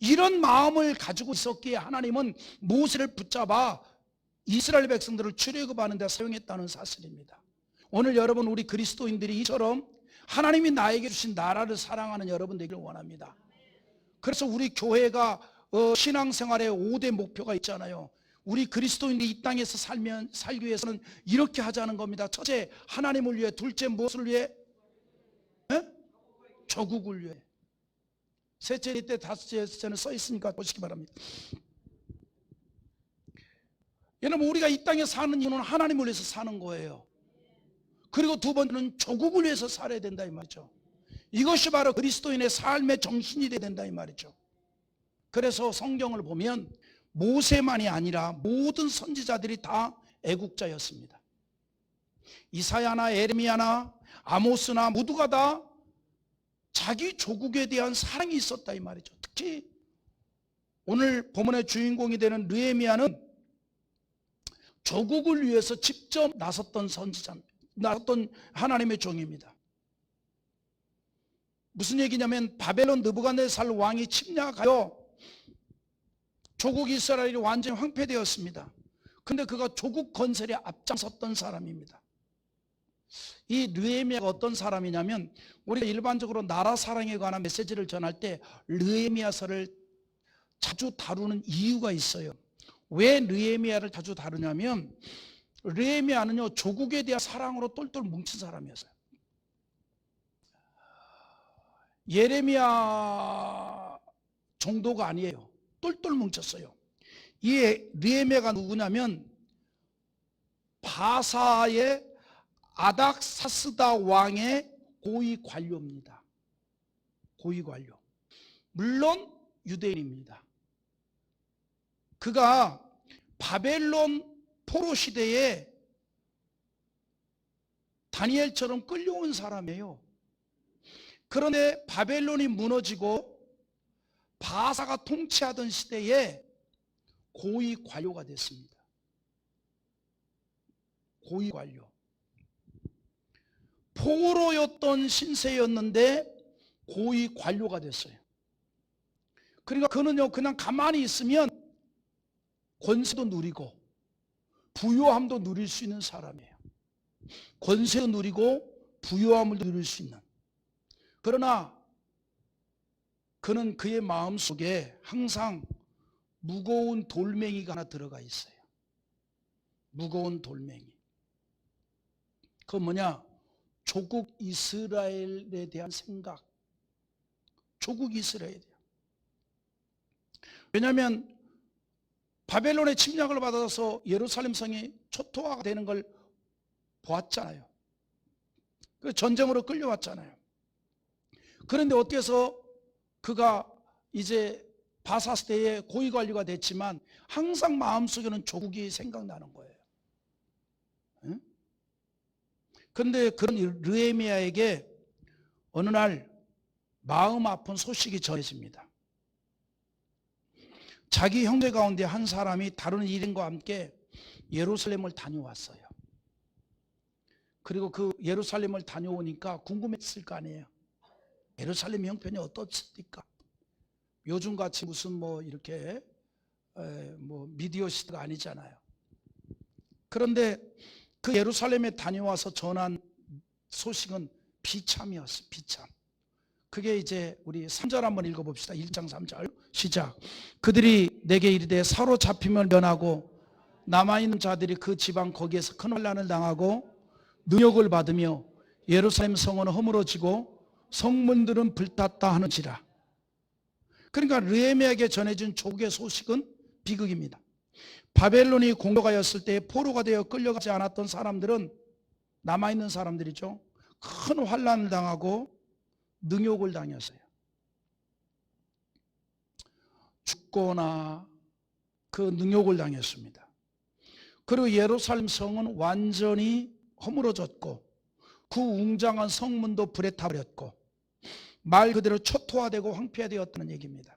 A: 이런 마음을 가지고 있었기에 하나님은 모세를 붙잡아 이스라엘 백성들을 출애굽하는 데 사용했다는 사실입니다. 오늘 여러분, 우리 그리스도인들이 이처럼 하나님이 나에게 주신 나라를 사랑하는 여러분 되기를 원합니다. 그래서 우리 교회가 신앙생활의 5대 목표가 있잖아요. 우리 그리스도인들이 이 땅에서 살기 위해서는 이렇게 하자는 겁니다. 첫째, 하나님을 위해. 둘째, 무엇을 위해? 조국을 위해. 셋째, 넷째, 다섯째는 써 있으니까 보시기 바랍니다. 여러분, 우리가 이 땅에 사는 이유는 하나님을 위해서 사는 거예요. 그리고 두 번째는 조국을 위해서 살아야 된다 이 말이죠. 이것이 바로 그리스도인의 삶의 정신이 돼야 된다 이 말이죠. 그래서 성경을 보면 모세만이 아니라 모든 선지자들이 다 애국자였습니다. 이사야나 에레미야나 아모스나 모두가 다 자기 조국에 대한 사랑이 있었다 이 말이죠. 특히 오늘 본문의 주인공이 되는 느헤미야는 조국을 위해서 직접 나섰던 선지자입니다. 나섰던 하나님의 종입니다. 무슨 얘기냐면 바벨론 느부갓네살 왕이 침략하여 조국 이스라엘이 완전히 황폐되었습니다. 근데 그가 조국 건설에 앞장섰던 사람입니다. 이 느헤미야가 어떤 사람이냐면, 우리가 일반적으로 나라 사랑에 관한 메시지를 전할 때 느헤미야서를 자주 다루는 이유가 있어요. 왜 느헤미야를 자주 다루냐면, 느헤미야는요, 조국에 대한 사랑으로 똘똘 뭉친 사람이었어요. 예레미야 정도가 아니에요. 똘똘 뭉쳤어요. 이 느헤미야가 누구냐면 바사의 아닥사스다 왕의 고위 관료입니다. 고위 관료. 물론 유대인입니다. 그가 바벨론 포로 시대에 다니엘처럼 끌려온 사람이에요. 그런데 바벨론이 무너지고 바사가 통치하던 시대에 고위 관료가 됐습니다. 고위 관료. 포로였던 신세였는데 고위 관료가 됐어요. 그러니까 그는요, 그냥 가만히 있으면 권세도 누리고 부요함도 누릴 수 있는 사람이에요. 권세도 누리고 부요함을 누릴 수 있는. 그러나 그는 그의 마음속에 항상 무거운 돌멩이가 하나 들어가 있어요. 무거운 돌멩이. 그건 뭐냐? 조국 이스라엘에 대한 생각. 조국 이스라엘에 대한. 왜냐하면 바벨론의 침략을 받아서 예루살렘 성이 초토화가 되는 걸 보았잖아요. 그 전쟁으로 끌려왔잖아요. 그런데 어떻게 해서 그가 이제 바사 시대에 고위 관료가 됐지만 항상 마음속에는 조국이 생각나는 거예요. 응? 그런데 그런 느헤미야에게 어느 날 마음 아픈 소식이 전해집니다. 자기 형제 가운데 한 사람이 다른 일행과 함께 예루살렘을 다녀왔어요. 그리고 그 예루살렘을 다녀오니까 궁금했을 거 아니에요. 예루살렘 형편이 어떻습니까? 요즘같이 무슨 뭐 이렇게 뭐 미디어 시대가 아니잖아요. 그런데 그 예루살렘에 다녀와서 전한 소식은 비참이었어요. 비참. 그게 이제 우리 3절 한번 읽어봅시다. 1장 3절 시작. 그들이 내게 이르되 사로잡히면 면하고 남아있는 자들이 그 지방 거기에서 큰 환난을 당하고 능욕을 받으며 예루살렘 성은 허물어지고 성문들은 불탔다 하는지라. 그러니까 느헤미야에게 전해진 조국의 소식은 비극입니다. 바벨론이 공격하였을 때 포로가 되어 끌려가지 않았던 사람들은, 남아있는 사람들이죠, 큰 환난을 당하고 능욕을 당했어요. 죽거나 그 능욕을 당했습니다. 그리고 예루살렘 성은 완전히 허물어졌고 그 웅장한 성문도 불에 타버렸고 말 그대로 초토화되고 황폐화되었다는 얘기입니다.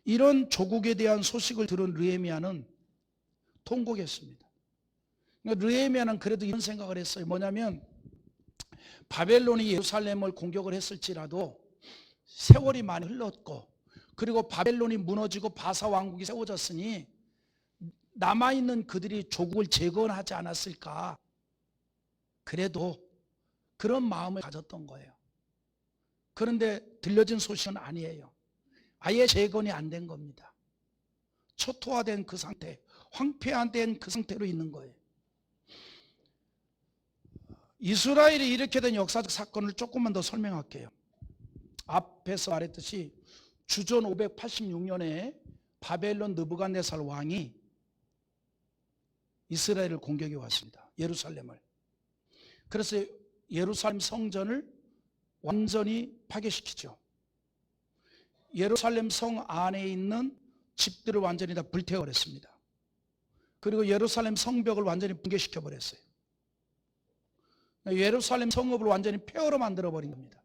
A: 이런 조국에 대한 소식을 들은 느헤미야는 통곡했습니다. 느헤미야는 그래도 이런 생각을 했어요. 뭐냐면 바벨론이 예루살렘을 공격을 했을지라도 세월이 많이 흘렀고 그리고 바벨론이 무너지고 바사 왕국이 세워졌으니 남아있는 그들이 조국을 재건하지 않았을까, 그래도 그런 마음을 가졌던 거예요. 그런데 들려진 소식은 아니에요. 아예 재건이 안 된 겁니다. 초토화된 그 상태, 황폐화된 그 상태로 있는 거예요. 이스라엘이 이렇게 된 역사적 사건을 조금만 더 설명할게요. 앞에서 말했듯이 주전 586년에 바벨론 느부갓네살 왕이 이스라엘을 공격해 왔습니다. 예루살렘을. 그래서 예루살렘 성전을 완전히 파괴시키죠. 예루살렘 성 안에 있는 집들을 완전히 다 불태워버렸습니다. 그리고 예루살렘 성벽을 완전히 붕괴시켜버렸어요. 예루살렘 성읍을 완전히 폐허로 만들어버린 겁니다.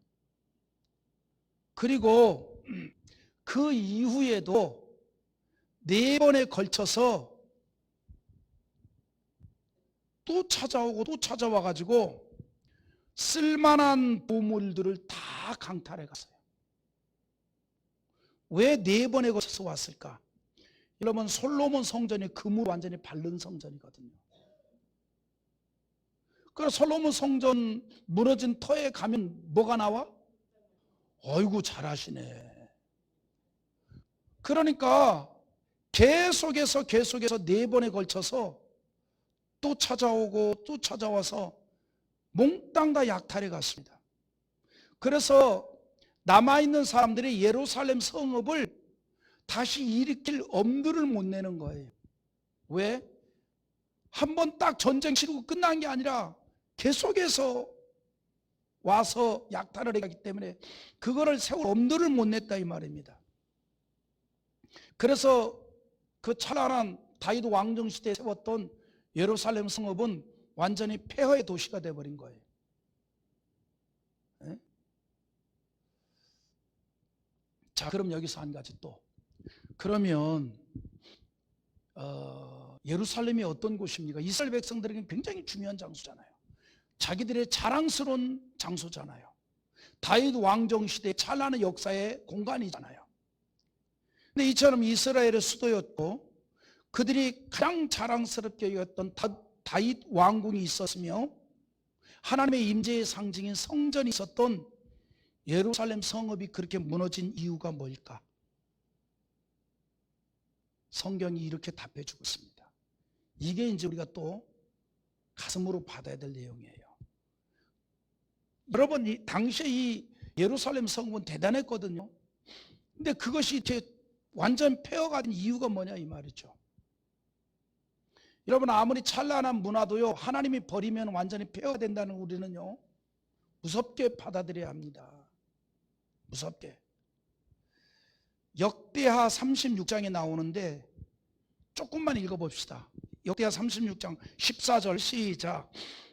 A: 그리고 그 이후에도 4번에 걸쳐서 또 찾아오고 또 찾아와가지고 쓸만한 보물들을 다 강탈해 갔어요. 왜 4번에 걸쳐서 왔을까? 여러분, 솔로몬 성전이 금으로 완전히 바른 성전이거든요. 그래서 솔로몬 성전 무너진 터에 가면 뭐가 나와? 어이구 잘하시네. 그러니까 계속해서 4번에 걸쳐서 또 찾아오고 또 찾아와서 몽땅 다 약탈해 갔습니다. 그래서 남아있는 사람들이 예루살렘 성읍을 다시 일으킬 엄두를 못 내는 거예요. 왜? 한 번 딱 전쟁 치르고 끝난 게 아니라 계속해서 와서 약탈을 하기 때문에 그거를 세울 엄두를 못 냈다 이 말입니다. 그래서 그 찬란한 다윗 왕정 시대에 세웠던 예루살렘 성읍은 완전히 폐허의 도시가 되어버린 거예요. 자, 그럼 여기서 한 가지 또. 그러면 예루살렘이 어떤 곳입니까? 이스라엘 백성들에게 굉장히 중요한 장소잖아요. 자기들의 자랑스러운 장소잖아요. 다윗 왕정 시대의 찬란한 역사의 공간이잖아요. 근데 이처럼 이스라엘의 수도였고 그들이 가장 자랑스럽게 여겼던 다윗 왕궁이 있었으며 하나님의 임재의 상징인 성전이 있었던 예루살렘 성읍이 그렇게 무너진 이유가 뭘까? 성경이 이렇게 답해주고 있습니다. 이게 이제 우리가 또 가슴으로 받아야 될 내용이에요. 여러분, 당시에 이 예루살렘 성읍은 대단했거든요. 근데 그것이 이제 완전 폐허가 된 이유가 뭐냐 이 말이죠. 여러분, 아무리 찬란한 문화도요, 하나님이 버리면 완전히 폐허가 된다는 우리는요, 무섭게 받아들여야 합니다. 무섭게. 역대하 36장에 나오는데 조금만 읽어봅시다. 역대하 36장 14절 시작.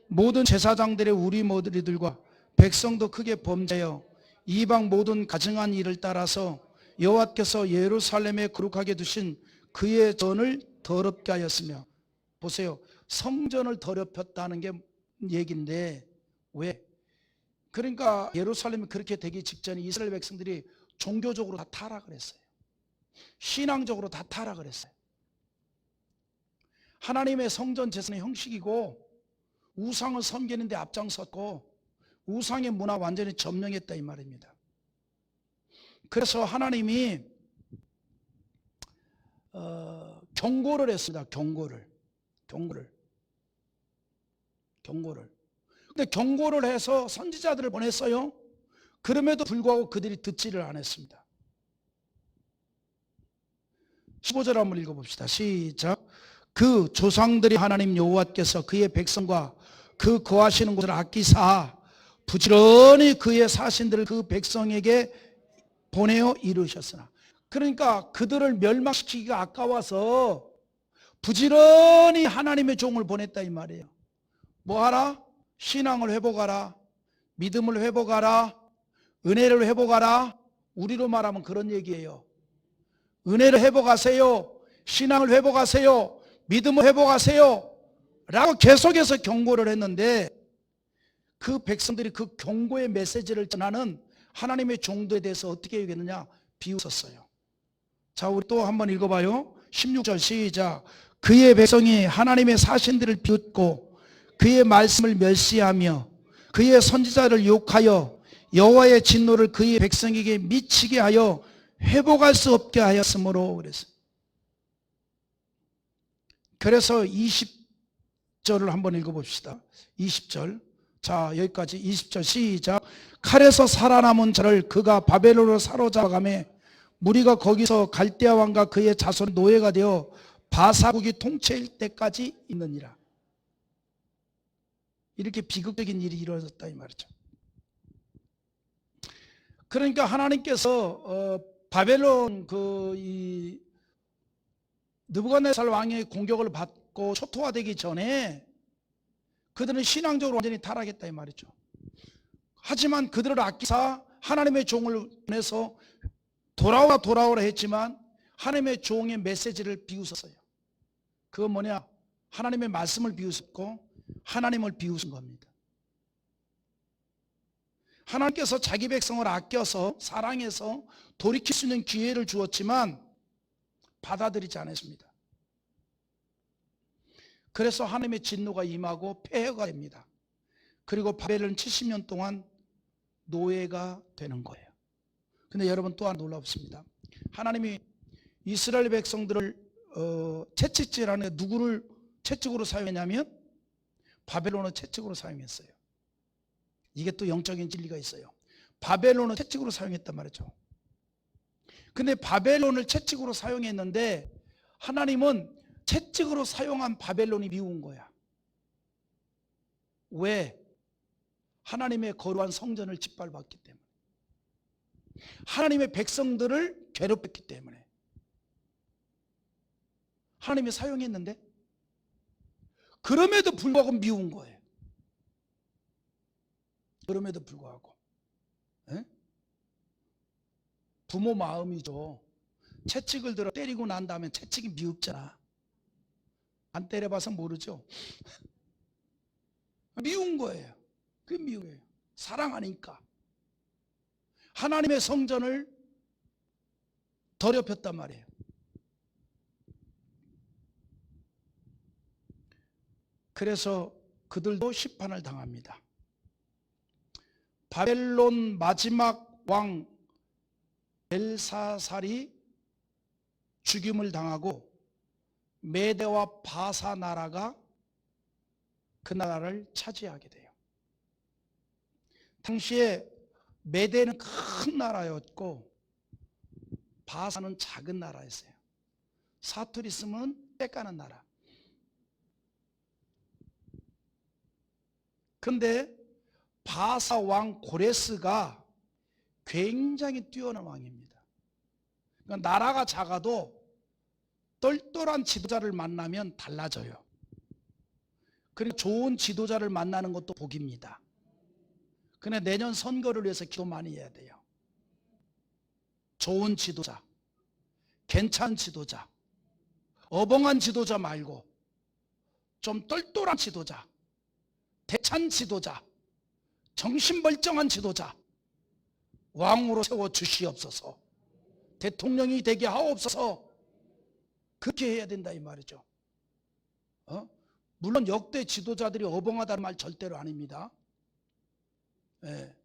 A: 모든 제사장들의 우리 모두들과 백성도 크게 범죄하여 이방 모든 가증한 일을 따라서 여호와께서 예루살렘에 거룩하게 두신 그의 전을 더럽게 하였으며, 보세요, 성전을 더럽혔다는 게 얘기인데 왜? 그러니까 예루살렘이 그렇게 되기 직전에 이스라엘 백성들이 종교적으로 다 타락을 했어요. 신앙적으로 다 타락을 했어요. 하나님의 성전 제사는 형식이고 우상을 섬기는 데 앞장섰고 우상의 문화 완전히 점령했다 이 말입니다. 그래서 하나님이 경고를 했습니다. 경고를. 근데 경고를 해서 선지자들을 보냈어요. 그럼에도 불구하고 그들이 듣지를 않았습니다. 15절 한번 읽어봅시다. 시작. 그 조상들이 하나님 여호와께서 그의 백성과 그 거하시는 곳을 아끼사 부지런히 그의 사신들을 그 백성에게 보내어 이루셨으나, 그러니까 그들을 멸망시키기가 아까워서 부지런히 하나님의 종을 보냈다 이 말이에요. 뭐 하라? 신앙을 회복하라, 믿음을 회복하라, 은혜를 회복하라. 우리로 말하면 그런 얘기예요. 은혜를 회복하세요, 신앙을 회복하세요, 믿음을 회복하세요 라고 계속해서 경고를 했는데 그 백성들이 그 경고의 메시지를 전하는 하나님의 종들에 대해서 어떻게 얘기했느냐? 비웃었어요. 자, 우리 또 한번 읽어봐요. 16절 시작. 그의 백성이 하나님의 사신들을 비웃고 그의 말씀을 멸시하며 그의 선지자를 욕하여 여호와의 진노를 그의 백성에게 미치게 하여 회복할 수 없게 하였으므로 그래서 20절을 한번 읽어봅시다. 20절. 자, 여기까지 20절 시작. 칼에서 살아남은 자를 그가 바벨론으로 사로잡아가며 무리가 거기서 갈대아 왕과 그의 자손 노예가 되어 바사국이 통치할 때까지 있느니라. 이렇게 비극적인 일이 이루어졌다 이 말이죠. 그러니까 하나님께서 바벨론 이 느부갓네살 왕의 공격을 받고 초토화되기 전에 그들은 신앙적으로 완전히 타락했다 이 말이죠. 하지만 그들을 아끼사 하나님의 종을 보내서 돌아오라 했지만 하나님의 종의 메시지를 비웃었어요. 그건 뭐냐? 하나님의 말씀을 비웃었고 하나님을 비웃은 겁니다. 하나님께서 자기 백성을 아껴서 사랑해서 돌이킬 수 있는 기회를 주었지만 받아들이지 않았습니다. 그래서 하나님의 진노가 임하고 폐허가 됩니다. 그리고 바벨론 70년 동안 노예가 되는 거예요. 근데 여러분 또 하나 놀랍습니다. 하나님이 이스라엘 백성들을 채찍질하는 누구를 채찍으로 사용했냐면 바벨론을 채찍으로 사용했어요. 이게 또 영적인 진리가 있어요. 바벨론을 채찍으로 사용했단 말이죠. 근데 바벨론을 채찍으로 사용했는데 하나님은 채찍으로 사용한 바벨론이 미운 거야. 왜? 하나님의 거룩한 성전을 짓밟았기 때문에, 하나님의 백성들을 괴롭혔기 때문에. 하나님이 사용했는데 그럼에도 불구하고 미운 거예요. 그럼에도 불구하고 부모 마음이죠. 채찍을 들어 때리고 난 다음에 채찍이 미흡잖아. 안 때려봐서 모르죠. 미운 거예요. 그게 미운 거예요. 사랑하니까. 하나님의 성전을 더럽혔단 말이에요. 그래서 그들도 심판을 당합니다. 바벨론 마지막 왕 벨사살이 죽임을 당하고 메대와 바사 나라가 그 나라를 차지하게 돼요. 당시에 메대는 큰 나라였고 바사는 작은 나라였어요. 사투리 쓰면 빽가는 나라. 그런데 바사 왕 고레스가 굉장히 뛰어난 왕입니다. 그러니까 나라가 작아도 똘똘한 지도자를 만나면 달라져요. 그리고 좋은 지도자를 만나는 것도 복입니다. 그런데 내년 선거를 위해서 기도 많이 해야 돼요. 좋은 지도자, 괜찮은 지도자, 어벙한 지도자 말고 좀 똘똘한 지도자, 대찬 지도자, 정신멀쩡한 지도자 왕으로 세워주시옵소서. 대통령이 되게 하옵소서. 그렇게 해야 된다 이 말이죠. 물론 역대 지도자들이 어벙하다는 말 절대로 아닙니다. 예,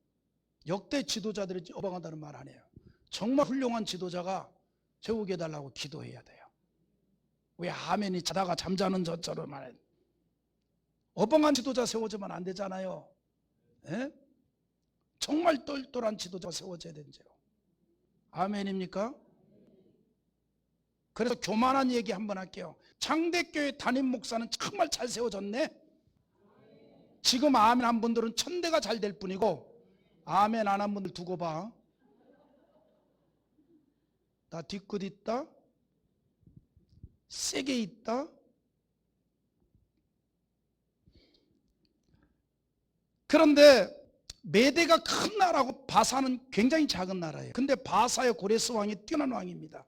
A: 역대 지도자들이 어벙하다는 말 아니에요. 정말 훌륭한 지도자가 세우게 해달라고 기도해야 돼요. 왜 아멘이 자다가 잠자는 저처럼 말해. 어벙한 지도자 세워주면 안 되잖아요. 예? 정말 똘똘한 지도자가 세워져야 되죠. 아멘입니까? 그래서 교만한 얘기 한번 할게요. 창대교회 담임 목사는 정말 잘 세워졌네. 지금 아멘 한 분들은 천대가 잘 될 뿐이고 아멘 안 한 분들 두고 봐. 다 뒤끝 있다, 세게 있다. 그런데 메대가 큰 나라고 바사는 굉장히 작은 나라예요. 근데 바사의 고레스 왕이 뛰어난 왕입니다.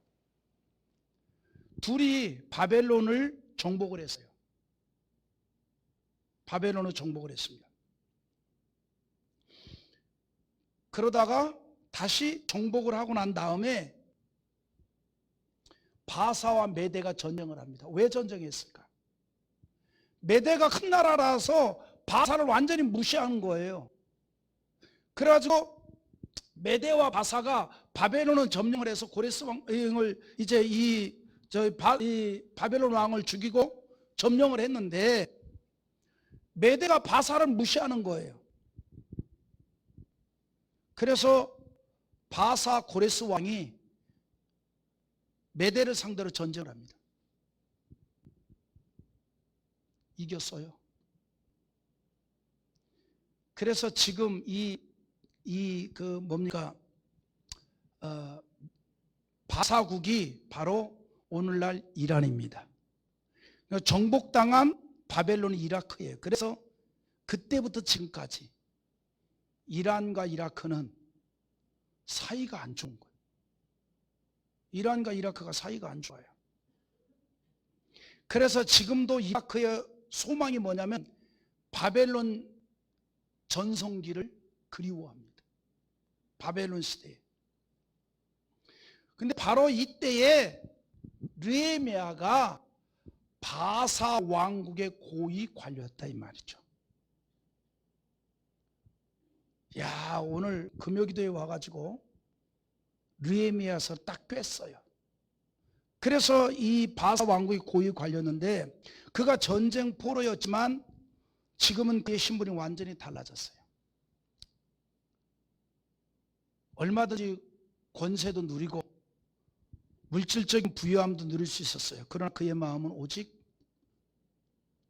A: 둘이 바벨론을 정복을 했어요. 바벨론을 정복을 했습니다. 그러다가 다시 정복을 하고 난 다음에 바사와 메대가 전쟁을 합니다. 왜 전쟁했을까? 메대가 큰 나라라서 바사를 완전히 무시하는 거예요. 그래가지고 메대와 바사가 바벨론을 점령을 해서 고레스 왕을 이제 이 바벨론 왕을 죽이고 점령을 했는데 메대가 바사를 무시하는 거예요. 그래서 바사 고레스 왕이 메대를 상대로 전쟁을 합니다. 이겼어요. 그래서 지금 바사국이 바로 오늘날 이란입니다. 정복당한 바벨론이 이라크예요. 그래서 그때부터 지금까지 이란과 이라크는 사이가 안 좋은 거예요. 이란과 이라크가 사이가 안 좋아요. 그래서 지금도 이라크의 소망이 뭐냐면 바벨론 전성기를 그리워합니다. 바벨론 시대에. 근데 바로 이때에 느헤미야가 바사 왕국의 고위 관료였다 이 말이죠. 야, 오늘 금요기도에 와가지고 느헤미야서 딱 꿰어요. 그래서 이 바사 왕국의 고위 관료였는데 그가 전쟁 포로였지만 지금은 그의 신분이 완전히 달라졌어요. 얼마든지 권세도 누리고 물질적인 부유함도 누릴 수 있었어요. 그러나 그의 마음은 오직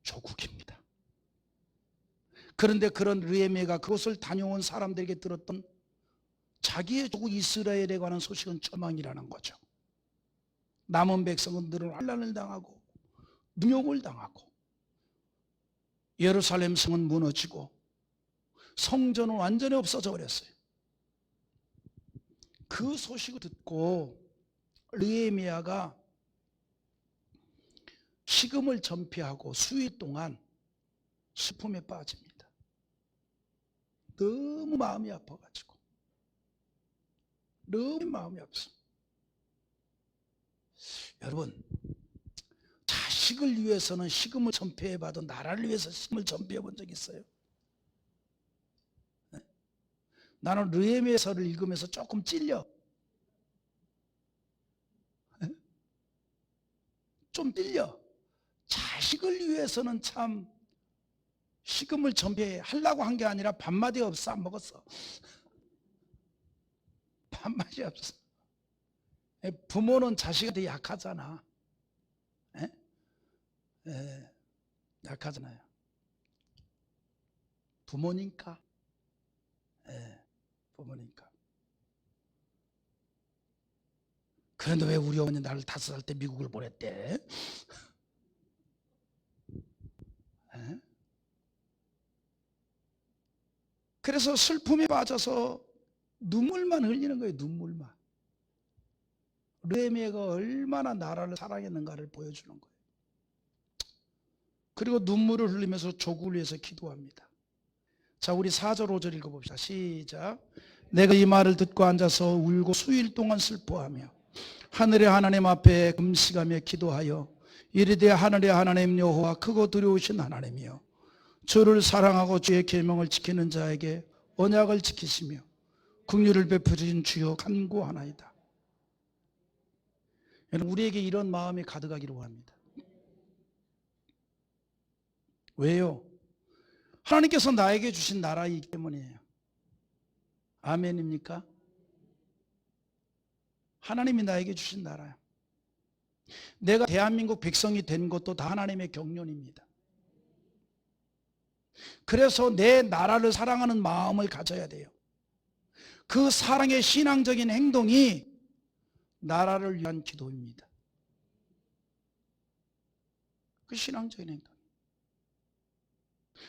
A: 조국입니다. 그런데 그런 느헤미야가 그곳을 다녀온 사람들에게 들었던 자기의 조국 이스라엘에 관한 소식은 절망이라는 거죠. 남은 백성은 늘 환난을 당하고 능욕을 당하고 예루살렘 성은 무너지고 성전은 완전히 없어져 버렸어요. 그 소식을 듣고 느헤미야가 식음을 전폐하고 수일 동안 슬픔에 빠집니다. 너무 마음이 아파가지고. 너무 마음이 아팠어. 여러분, 자식을 위해서는 식음을 전폐해봐도 나라를 위해서 식음을 전폐해 본 적 있어요? 네? 나는 느헤미야서를 읽으면서 조금 찔려. 네? 좀 찔려. 자식을 위해서는 참 식음을 전폐하려고 한 게 아니라 밥맛이 없어 안 먹었어. 밥맛이 없어. 부모는 자식한테 약하잖아. 에? 에, 약하잖아요. 부모니까. 부모니까. 그런데 왜 우리 어머니 나를 5살 때 미국을 보냈대? 에? 그래서 슬픔에 빠져서 눈물만 흘리는 거예요. 눈물만. 느헤미야가 얼마나 나라를 사랑했는가를 보여주는 거예요. 그리고 눈물을 흘리면서 조국을 위해서 기도합니다. 자, 우리 4절 5절 읽어봅시다. 시작. 내가 이 말을 듣고 앉아서 울고 수일 동안 슬퍼하며 하늘의 하나님 앞에 금식하며 기도하여 이르되 하늘의 하나님 여호와 크고 두려우신 하나님이여 주를 사랑하고 주의 계명을 지키는 자에게 언약을 지키시며 긍휼을 베푸신 주여 간구하나이다. 우리에게 이런 마음이 가득하기를 원합니다. 왜요? 하나님께서 나에게 주신 나라이기 때문이에요. 아멘입니까? 하나님이 나에게 주신 나라야. 내가 대한민국 백성이 된 것도 다 하나님의 경륜입니다. 그래서 내 나라를 사랑하는 마음을 가져야 돼요. 그 사랑의 신앙적인 행동이 나라를 위한 기도입니다. 그 신앙적인 행동.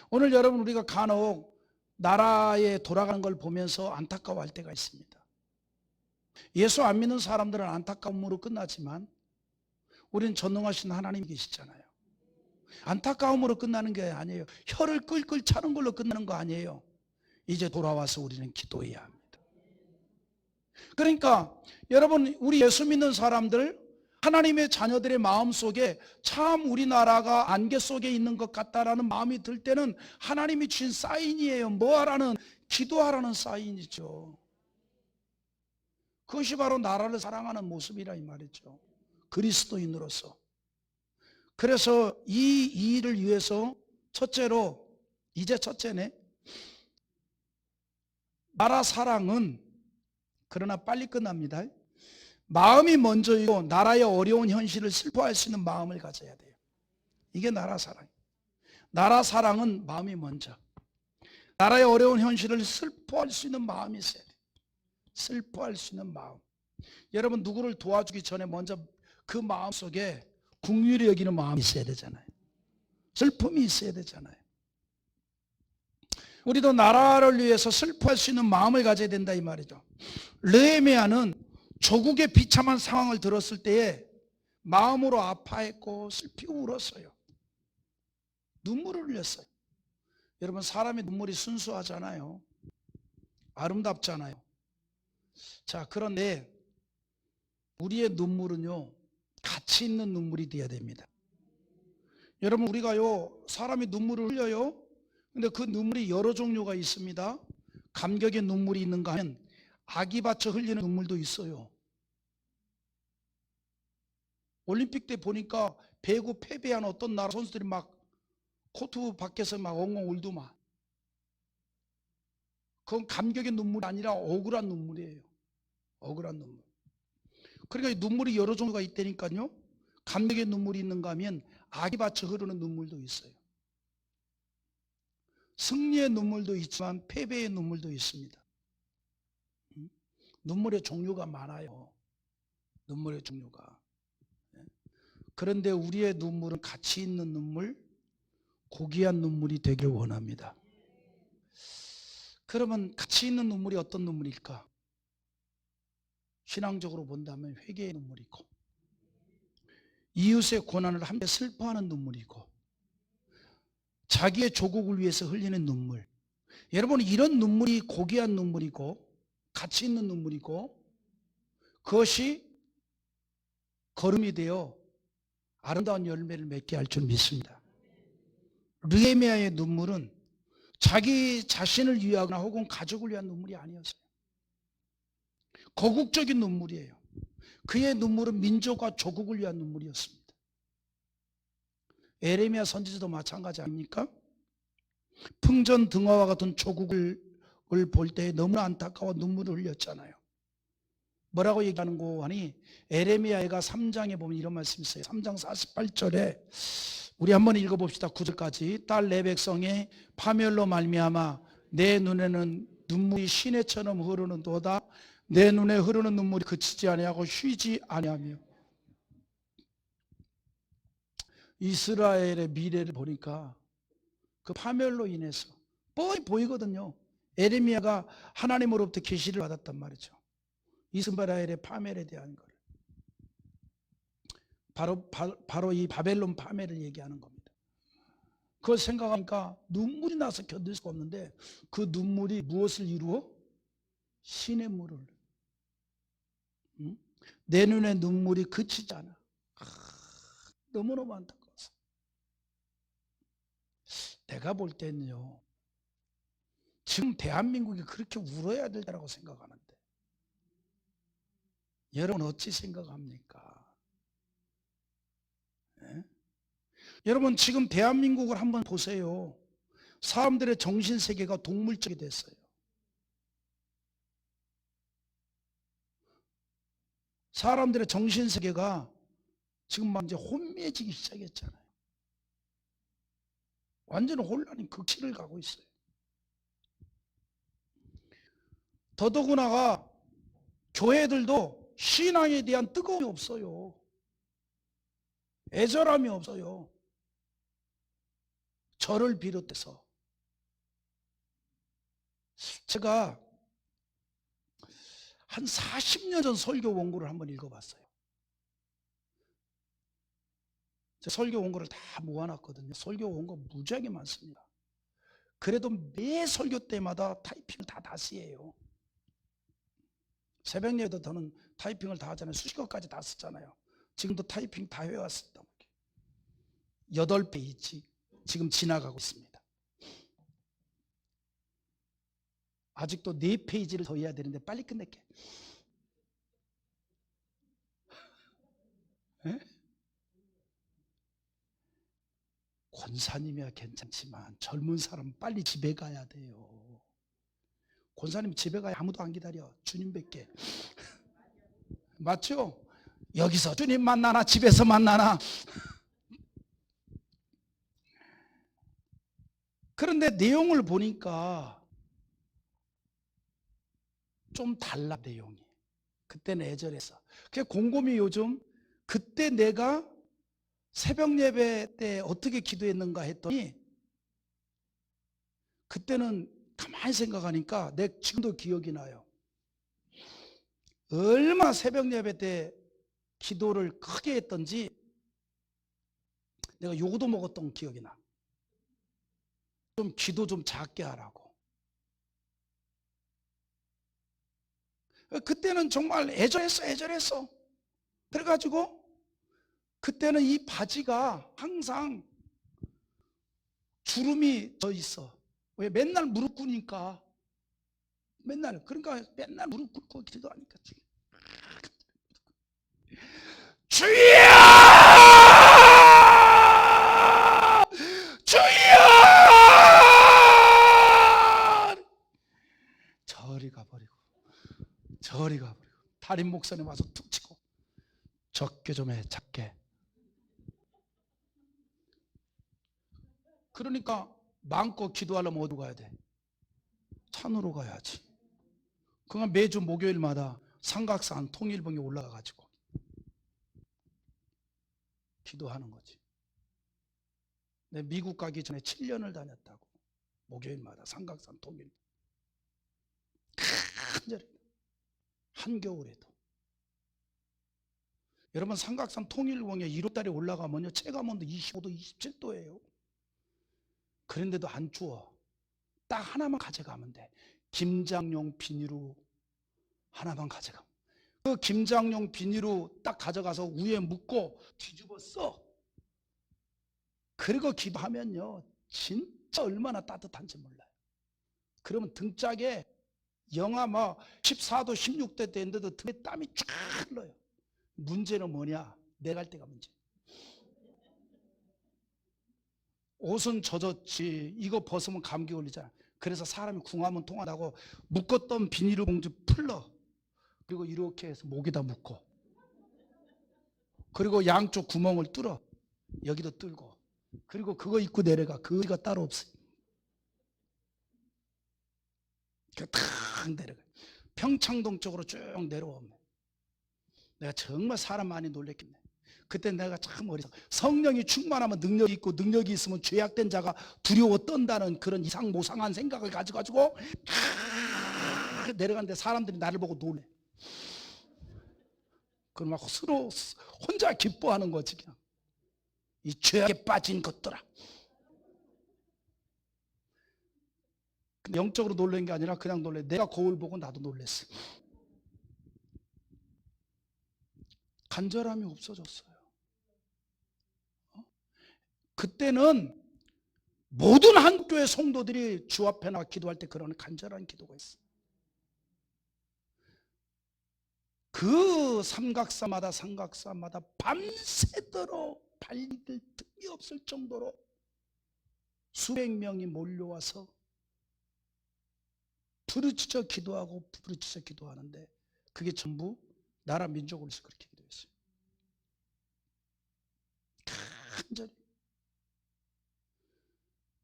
A: 오늘 여러분 우리가 간혹 나라에 돌아가는 걸 보면서 안타까워할 때가 있습니다. 예수 안 믿는 사람들은 안타까움으로 끝나지만 우리는 전능하신 하나님이 계시잖아요. 안타까움으로 끝나는 게 아니에요. 혀를 끌끌 차는 걸로 끝나는 거 아니에요. 이제 돌아와서 우리는 기도해야 합니다. 그러니까 여러분 우리 예수 믿는 사람들 하나님의 자녀들의 마음속에 참 우리나라가 안개 속에 있는 것 같다라는 마음이 들 때는 하나님이 주신 사인이에요. 뭐하라는? 기도하라는 사인이죠. 그것이 바로 나라를 사랑하는 모습이라 이 말이죠. 그리스도인으로서. 그래서 이 일을 위해서 첫째로, 이제 첫째네, 나라 사랑은 그러나 빨리 끝납니다. 마음이 먼저이고 나라의 어려운 현실을 슬퍼할 수 있는 마음을 가져야 돼요. 이게 나라 사랑. 나라 사랑은 마음이 먼저. 나라의 어려운 현실을 슬퍼할 수 있는 마음이 있어야 돼요. 슬퍼할 수 있는 마음. 여러분 누구를 도와주기 전에 먼저 그 마음 속에 긍휼히 여기는 마음이 있어야 되잖아요. 슬픔이 있어야 되잖아요. 우리도 나라를 위해서 슬퍼할 수 있는 마음을 가져야 된다 이 말이죠. 느헤미야는 조국의 비참한 상황을 들었을 때에 마음으로 아파했고 슬피고 울었어요. 눈물을 흘렸어요. 여러분 사람의 눈물이 순수하잖아요. 아름답잖아요. 자, 그런데 우리의 눈물은요 가치 있는 눈물이 되어야 됩니다. 여러분 우리가요 사람이 눈물을 흘려요. 근데 그 눈물이 여러 종류가 있습니다. 감격의 눈물이 있는가 하면 아기 받쳐 흘리는 눈물도 있어요. 올림픽 때 보니까 배구 패배한 어떤 나라 선수들이 막 코트 밖에서 막 엉엉 울더만. 그건 감격의 눈물이 아니라 억울한 눈물이에요. 억울한 눈물. 그러니까 눈물이 여러 종류가 있다니까요. 감격의 눈물이 있는가 하면 아기 받쳐 흐르는 눈물도 있어요. 승리의 눈물도 있지만 패배의 눈물도 있습니다. 눈물의 종류가 많아요. 눈물의 종류가. 그런데 우리의 눈물은 가치 있는 눈물, 고귀한 눈물이 되길 원합니다. 그러면 가치 있는 눈물이 어떤 눈물일까? 신앙적으로 본다면 회개의 눈물이고, 이웃의 고난을 함께 슬퍼하는 눈물이고, 자기의 조국을 위해서 흘리는 눈물. 여러분, 이런 눈물이 고귀한 눈물이고 가치 있는 눈물이고, 그것이 걸음이 되어 아름다운 열매를 맺게 할 줄 믿습니다. 느헤미야의 눈물은 자기 자신을 위하거나 혹은 가족을 위한 눈물이 아니었어요. 거국적인 눈물이에요. 그의 눈물은 민족과 조국을 위한 눈물이었습니다. 에레미야 선지자도 마찬가지 아닙니까? 풍전등화와 같은 조국을 볼 때 너무나 안타까워 눈물을 흘렸잖아요. 뭐라고 얘기하는고 하니, 에레미야가 3장에 보면 이런 말씀이 있어요. 3장 48절에 우리 한번 읽어봅시다. 9절까지. 딸 내 백성의 파멸로 말미암아 내 눈에는 눈물이 시내처럼 흐르는도다. 내 눈에 흐르는 눈물이 그치지 아니하고 쉬지 아니하며. 이스라엘의 미래를 보니까 그 파멸로 인해서 뻔히 보이거든요. 에레미야가 하나님으로부터 계시를 받았단 말이죠. 이스라엘의 파멸에 대한 걸. 바로 이 바벨론 파멸을 얘기하는 겁니다. 그걸 생각하니까 눈물이 나서 견딜 수가 없는데, 그 눈물이 무엇을 이루어? 시냇물을. 내 눈에 눈물이 그치지 않아. 너무너무 안타까워서. 내가 볼 때는요, 지금 대한민국이 그렇게 울어야 될 때라고 생각하는데, 여러분 어찌 생각합니까? 네? 여러분, 지금 대한민국을 한번 보세요. 사람들의 정신세계가 동물적이 됐어요. 사람들의 정신세계가 지금 막 이제 혼미해지기 시작했잖아요. 완전 혼란이 극치를 가고 있어요. 더더구나가 교회들도 신앙에 대한 뜨거움이 없어요. 애절함이 없어요. 저를 비롯해서. 제가 한 40년 전 설교 원고를 한번 읽어봤어요. 설교 원고를 다 모아놨거든요. 설교 원고 무지하게 많습니다. 그래도 매 설교 때마다 타이핑을 다 쓰예요. 새벽 예배도 저는 타이핑을 다 하잖아요. 수식어까지 다 쓰잖아요. 지금도 타이핑 다 해왔습니다. 8페이지 지금 지나가고 있습니다. 아직도 4페이지를 더 해야 되는데 빨리 끝낼게. 에? 권사님이야 괜찮지만 젊은 사람 빨리 집에 가야 돼요. 권사님 집에 가야 아무도 안 기다려. 주님 뵙게. 맞죠? 여기서 주님 만나나 집에서 만나나. 그런데 내용을 보니까 좀 달라, 내용이. 그때는 애절해서. 그게 곰곰이 요즘 그때 내가 새벽 예배 때 어떻게 기도했는가 했더니, 그때는 가만히 생각하니까 내 지금도 기억이 나요. 얼마나 새벽 예배 때 기도를 크게 했던지 내가 욕도 먹었던 기억이 나. 좀 기도 좀 작게 하라고. 그때는 정말 애절했어. 그래가지고 그때는 이 바지가 항상 주름이 져 있어. 왜? 맨날 무릎 꿇으니까. 그러니까 맨날 무릎 꿇고 기도하니까. 주여! 주여! 저리 가버리고 담임 목사님 와서 툭 치고, 적게 좀 해, 작게. 그러니까 마음껏 기도하려면 어디로 가야 돼? 산으로 가야지. 그러니까 매주 목요일마다 삼각산 통일봉에 올라가가지고 기도하는 거지. 내 미국 가기 전에 7년을 다녔다고. 목요일마다 삼각산 통일. 간절히 한겨울에도 여러분 삼각산 통일봉에 1월달에 올라가면요 체감온도 25도 27도예요. 그런데도 안 추워. 딱 하나만 가져가면 돼. 김장용 비닐로 하나만 가져가. 그 김장용 비닐로 딱 가져가서 위에 묶고 뒤집어 써. 그리고 기도하면요 진짜 얼마나 따뜻한지 몰라요. 그러면 등짝에 영하 14도 16도 되는데도 등에 땀이 쫙 흘러요. 문제는 뭐냐? 내갈 때가 문제. 옷은 젖었지 이거 벗으면 감기 걸리잖아. 그래서 사람이 궁하면 통하다고 묶었던 비닐봉지 풀러. 그리고 이렇게 해서 목에다 묶고, 그리고 양쪽 구멍을 뚫어. 여기도 뚫고, 그리고 그거 입고 내려가. 그거가 따로 없어요. 탁 내려가. 평창동 쪽으로 쭉 내려오면 내가 정말 사람 많이 놀랬겠네. 그때 내가 참 어리석. 성령이 충만하면 능력이 있고, 능력이 있으면 죄악된 자가 두려워 떤다는 그런 이상모상한 생각을 가지고 내려가는데 사람들이 나를 보고 놀래. 그럼 막 서로 혼자 기뻐하는 거지. 그냥 이 죄악에 빠진 것들아. 영적으로 놀란 게 아니라 그냥 놀래. 내가 거울 보고 나도 놀랬어. 간절함이 없어졌어요. 그때는 모든 한국교회 성도들이 주 앞에 나와 기도할 때 그런 간절한 기도가 있어. 그 삼각사마다 밤새도록 발디딜 틈이 없을 정도로 수백 명이 몰려와서 부르짖어 기도하고 부르짖어 기도하는데, 그게 전부 나라 민족을 위해서 그렇게 기도했어요. 간절히.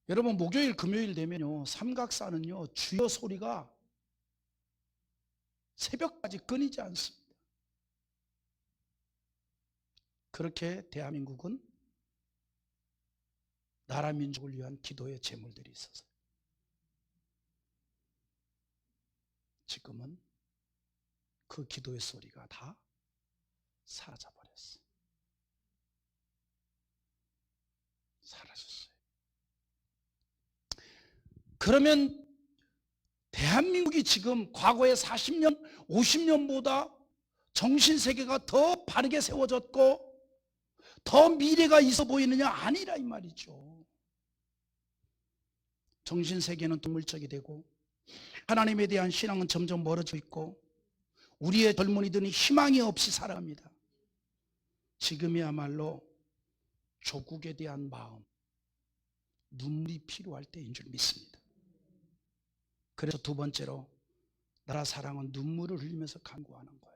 A: 여러분 목요일 금요일 되면요 삼각사는요 주여 소리가 새벽까지 끊이지 않습니다. 그렇게 대한민국은 나라 민족을 위한 기도의 제물들이 있어서 지금은 그 기도의 소리가 다 사라져버렸어요. 사라졌어요. 그러면 대한민국이 지금 과거의 40년, 50년보다 정신세계가 더 바르게 세워졌고 더 미래가 있어 보이느냐? 아니라 이 말이죠. 정신세계는 동물적이 되고 하나님에 대한 신앙은 점점 멀어져 있고 우리의 젊은이들은 희망이 없이 살아갑니다. 지금이야말로 조국에 대한 마음, 눈물이 필요할 때인 줄 믿습니다. 그래서 두 번째로 나라 사랑은 눈물을 흘리면서 간구하는 거예요.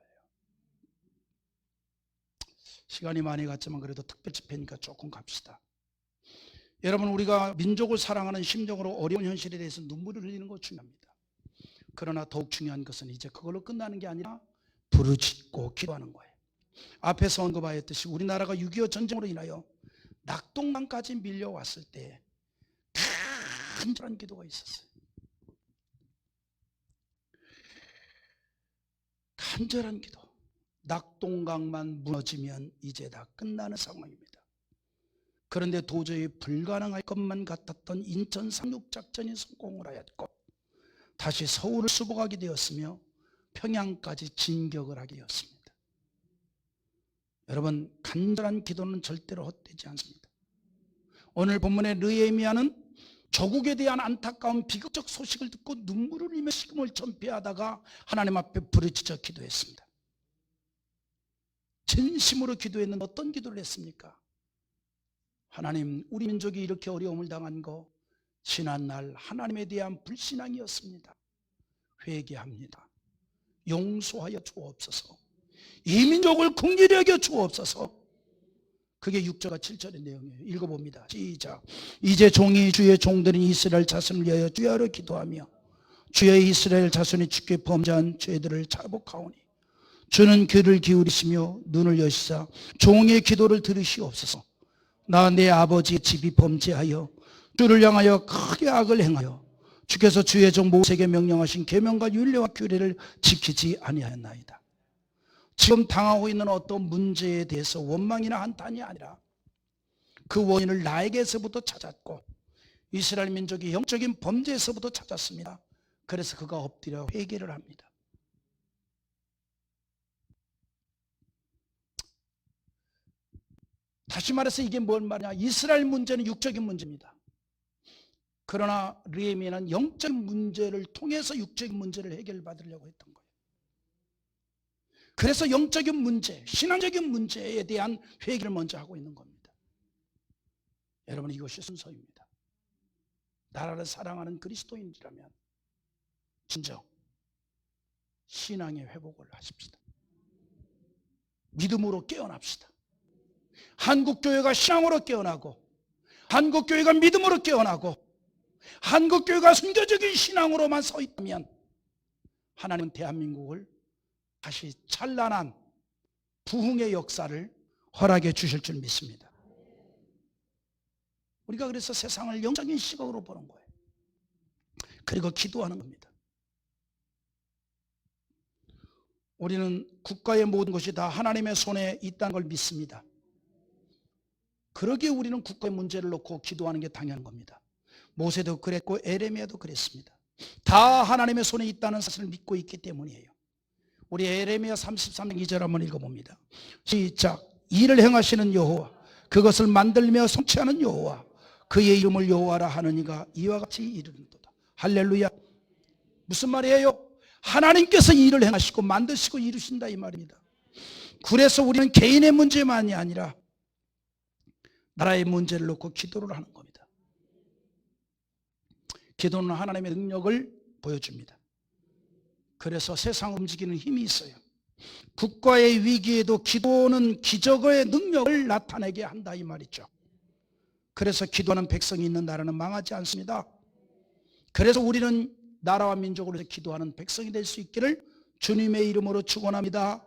A: 시간이 많이 갔지만 그래도 특별 집회니까 조금 갑시다. 여러분 우리가 민족을 사랑하는 심정으로 어려운 현실에 대해서 눈물을 흘리는 거 중요합니다. 그러나 더욱 중요한 것은 이제 그걸로 끝나는 게 아니라 부르짖고 기도하는 거예요. 앞에서 언급하였듯이 우리나라가 6.25 전쟁으로 인하여 낙동강까지 밀려왔을 때 간절한 기도가 있었어요. 간절한 기도. 낙동강만 무너지면 이제 다 끝나는 상황입니다. 그런데 도저히 불가능할 것만 같았던 인천 상륙작전이 성공을 하였고 다시 서울을 수복하게 되었으며 평양까지 진격을 하게 되었습니다. 여러분 간절한 기도는 절대로 헛되지 않습니다. 오늘 본문의 느헤미야는 조국에 대한 안타까운 비극적 소식을 듣고 눈물을 흘리며 식음을 전폐하다가 하나님 앞에 부르짖어 기도했습니다. 진심으로 기도했는데 어떤 기도를 했습니까? 하나님, 우리 민족이 이렇게 어려움을 당한 거 지난날 하나님에 대한 불신앙이었습니다. 회개합니다. 용서하여 주옵소서. 이 민족을 긍휼히 여겨 주옵소서. 그게 6절과 7절의 내용이에요. 읽어봅니다. 시작. 이제 종이 주의 종들인 이스라엘 자손을 위하여 주야로 기도하며 주의 이스라엘 자손이 주께 범죄한 죄들을 자복하오니 주는 귀를 기울이시며 눈을 여시사 종의 기도를 들으시옵소서. 나 내 아버지의 집이 범죄하여 주를 향하여 크게 악을 행하여 주께서 주의 종 모세에게 명령하신 계명과 율례와 규례를 지키지 아니하였나이다. 지금 당하고 있는 어떤 문제에 대해서 원망이나 한탄이 아니라 그 원인을 나에게서부터 찾았고 이스라엘 민족이 영적인 범죄에서부터 찾았습니다. 그래서 그가 엎드려 회개를 합니다. 다시 말해서 이게 뭔 말이냐? 이스라엘 문제는 육적인 문제입니다. 그러나 느헤미야는 영적인 문제를 통해서 육적인 문제를 해결받으려고 했던 거예요. 그래서 영적인 문제, 신앙적인 문제에 대한 회개를 먼저 하고 있는 겁니다. 여러분, 이것이 순서입니다. 나라를 사랑하는 그리스도인이라면 진정 신앙의 회복을 하십시다. 믿음으로 깨어납시다. 한국교회가 신앙으로 깨어나고, 한국교회가 믿음으로 깨어나고, 한국교회가 순교적인 신앙으로만 서 있다면 하나님은 대한민국을 다시 찬란한 부흥의 역사를 허락해 주실 줄 믿습니다. 우리가 그래서 세상을 영적인 시각으로 보는 거예요. 그리고 기도하는 겁니다. 우리는 국가의 모든 것이 다 하나님의 손에 있다는 걸 믿습니다. 그러기에 우리는 국가의 문제를 놓고 기도하는 게 당연한 겁니다. 모세도 그랬고 에레미야도 그랬습니다. 다 하나님의 손에 있다는 사실을 믿고 있기 때문이에요. 우리 에레미야 33장 2절 한번 읽어봅니다. 시작. 일을 행하시는 여호와, 그것을 만들며 성취하는 여호와, 그의 이름을 여호와라 하느니가 이와 같이 이르는도다. 할렐루야. 무슨 말이에요? 하나님께서 일을 행하시고 만드시고 이루신다 이 말입니다. 그래서 우리는 개인의 문제만이 아니라 나라의 문제를 놓고 기도를 하는 겁니다. 기도는 하나님의 능력을 보여줍니다. 그래서 세상을 움직이는 힘이 있어요. 국가의 위기에도 기도는 기적의 능력을 나타내게 한다 이 말이죠. 그래서 기도하는 백성이 있는 나라는 망하지 않습니다. 그래서 우리는 나라와 민족으로 기도하는 백성이 될 수 있기를 주님의 이름으로 축원합니다.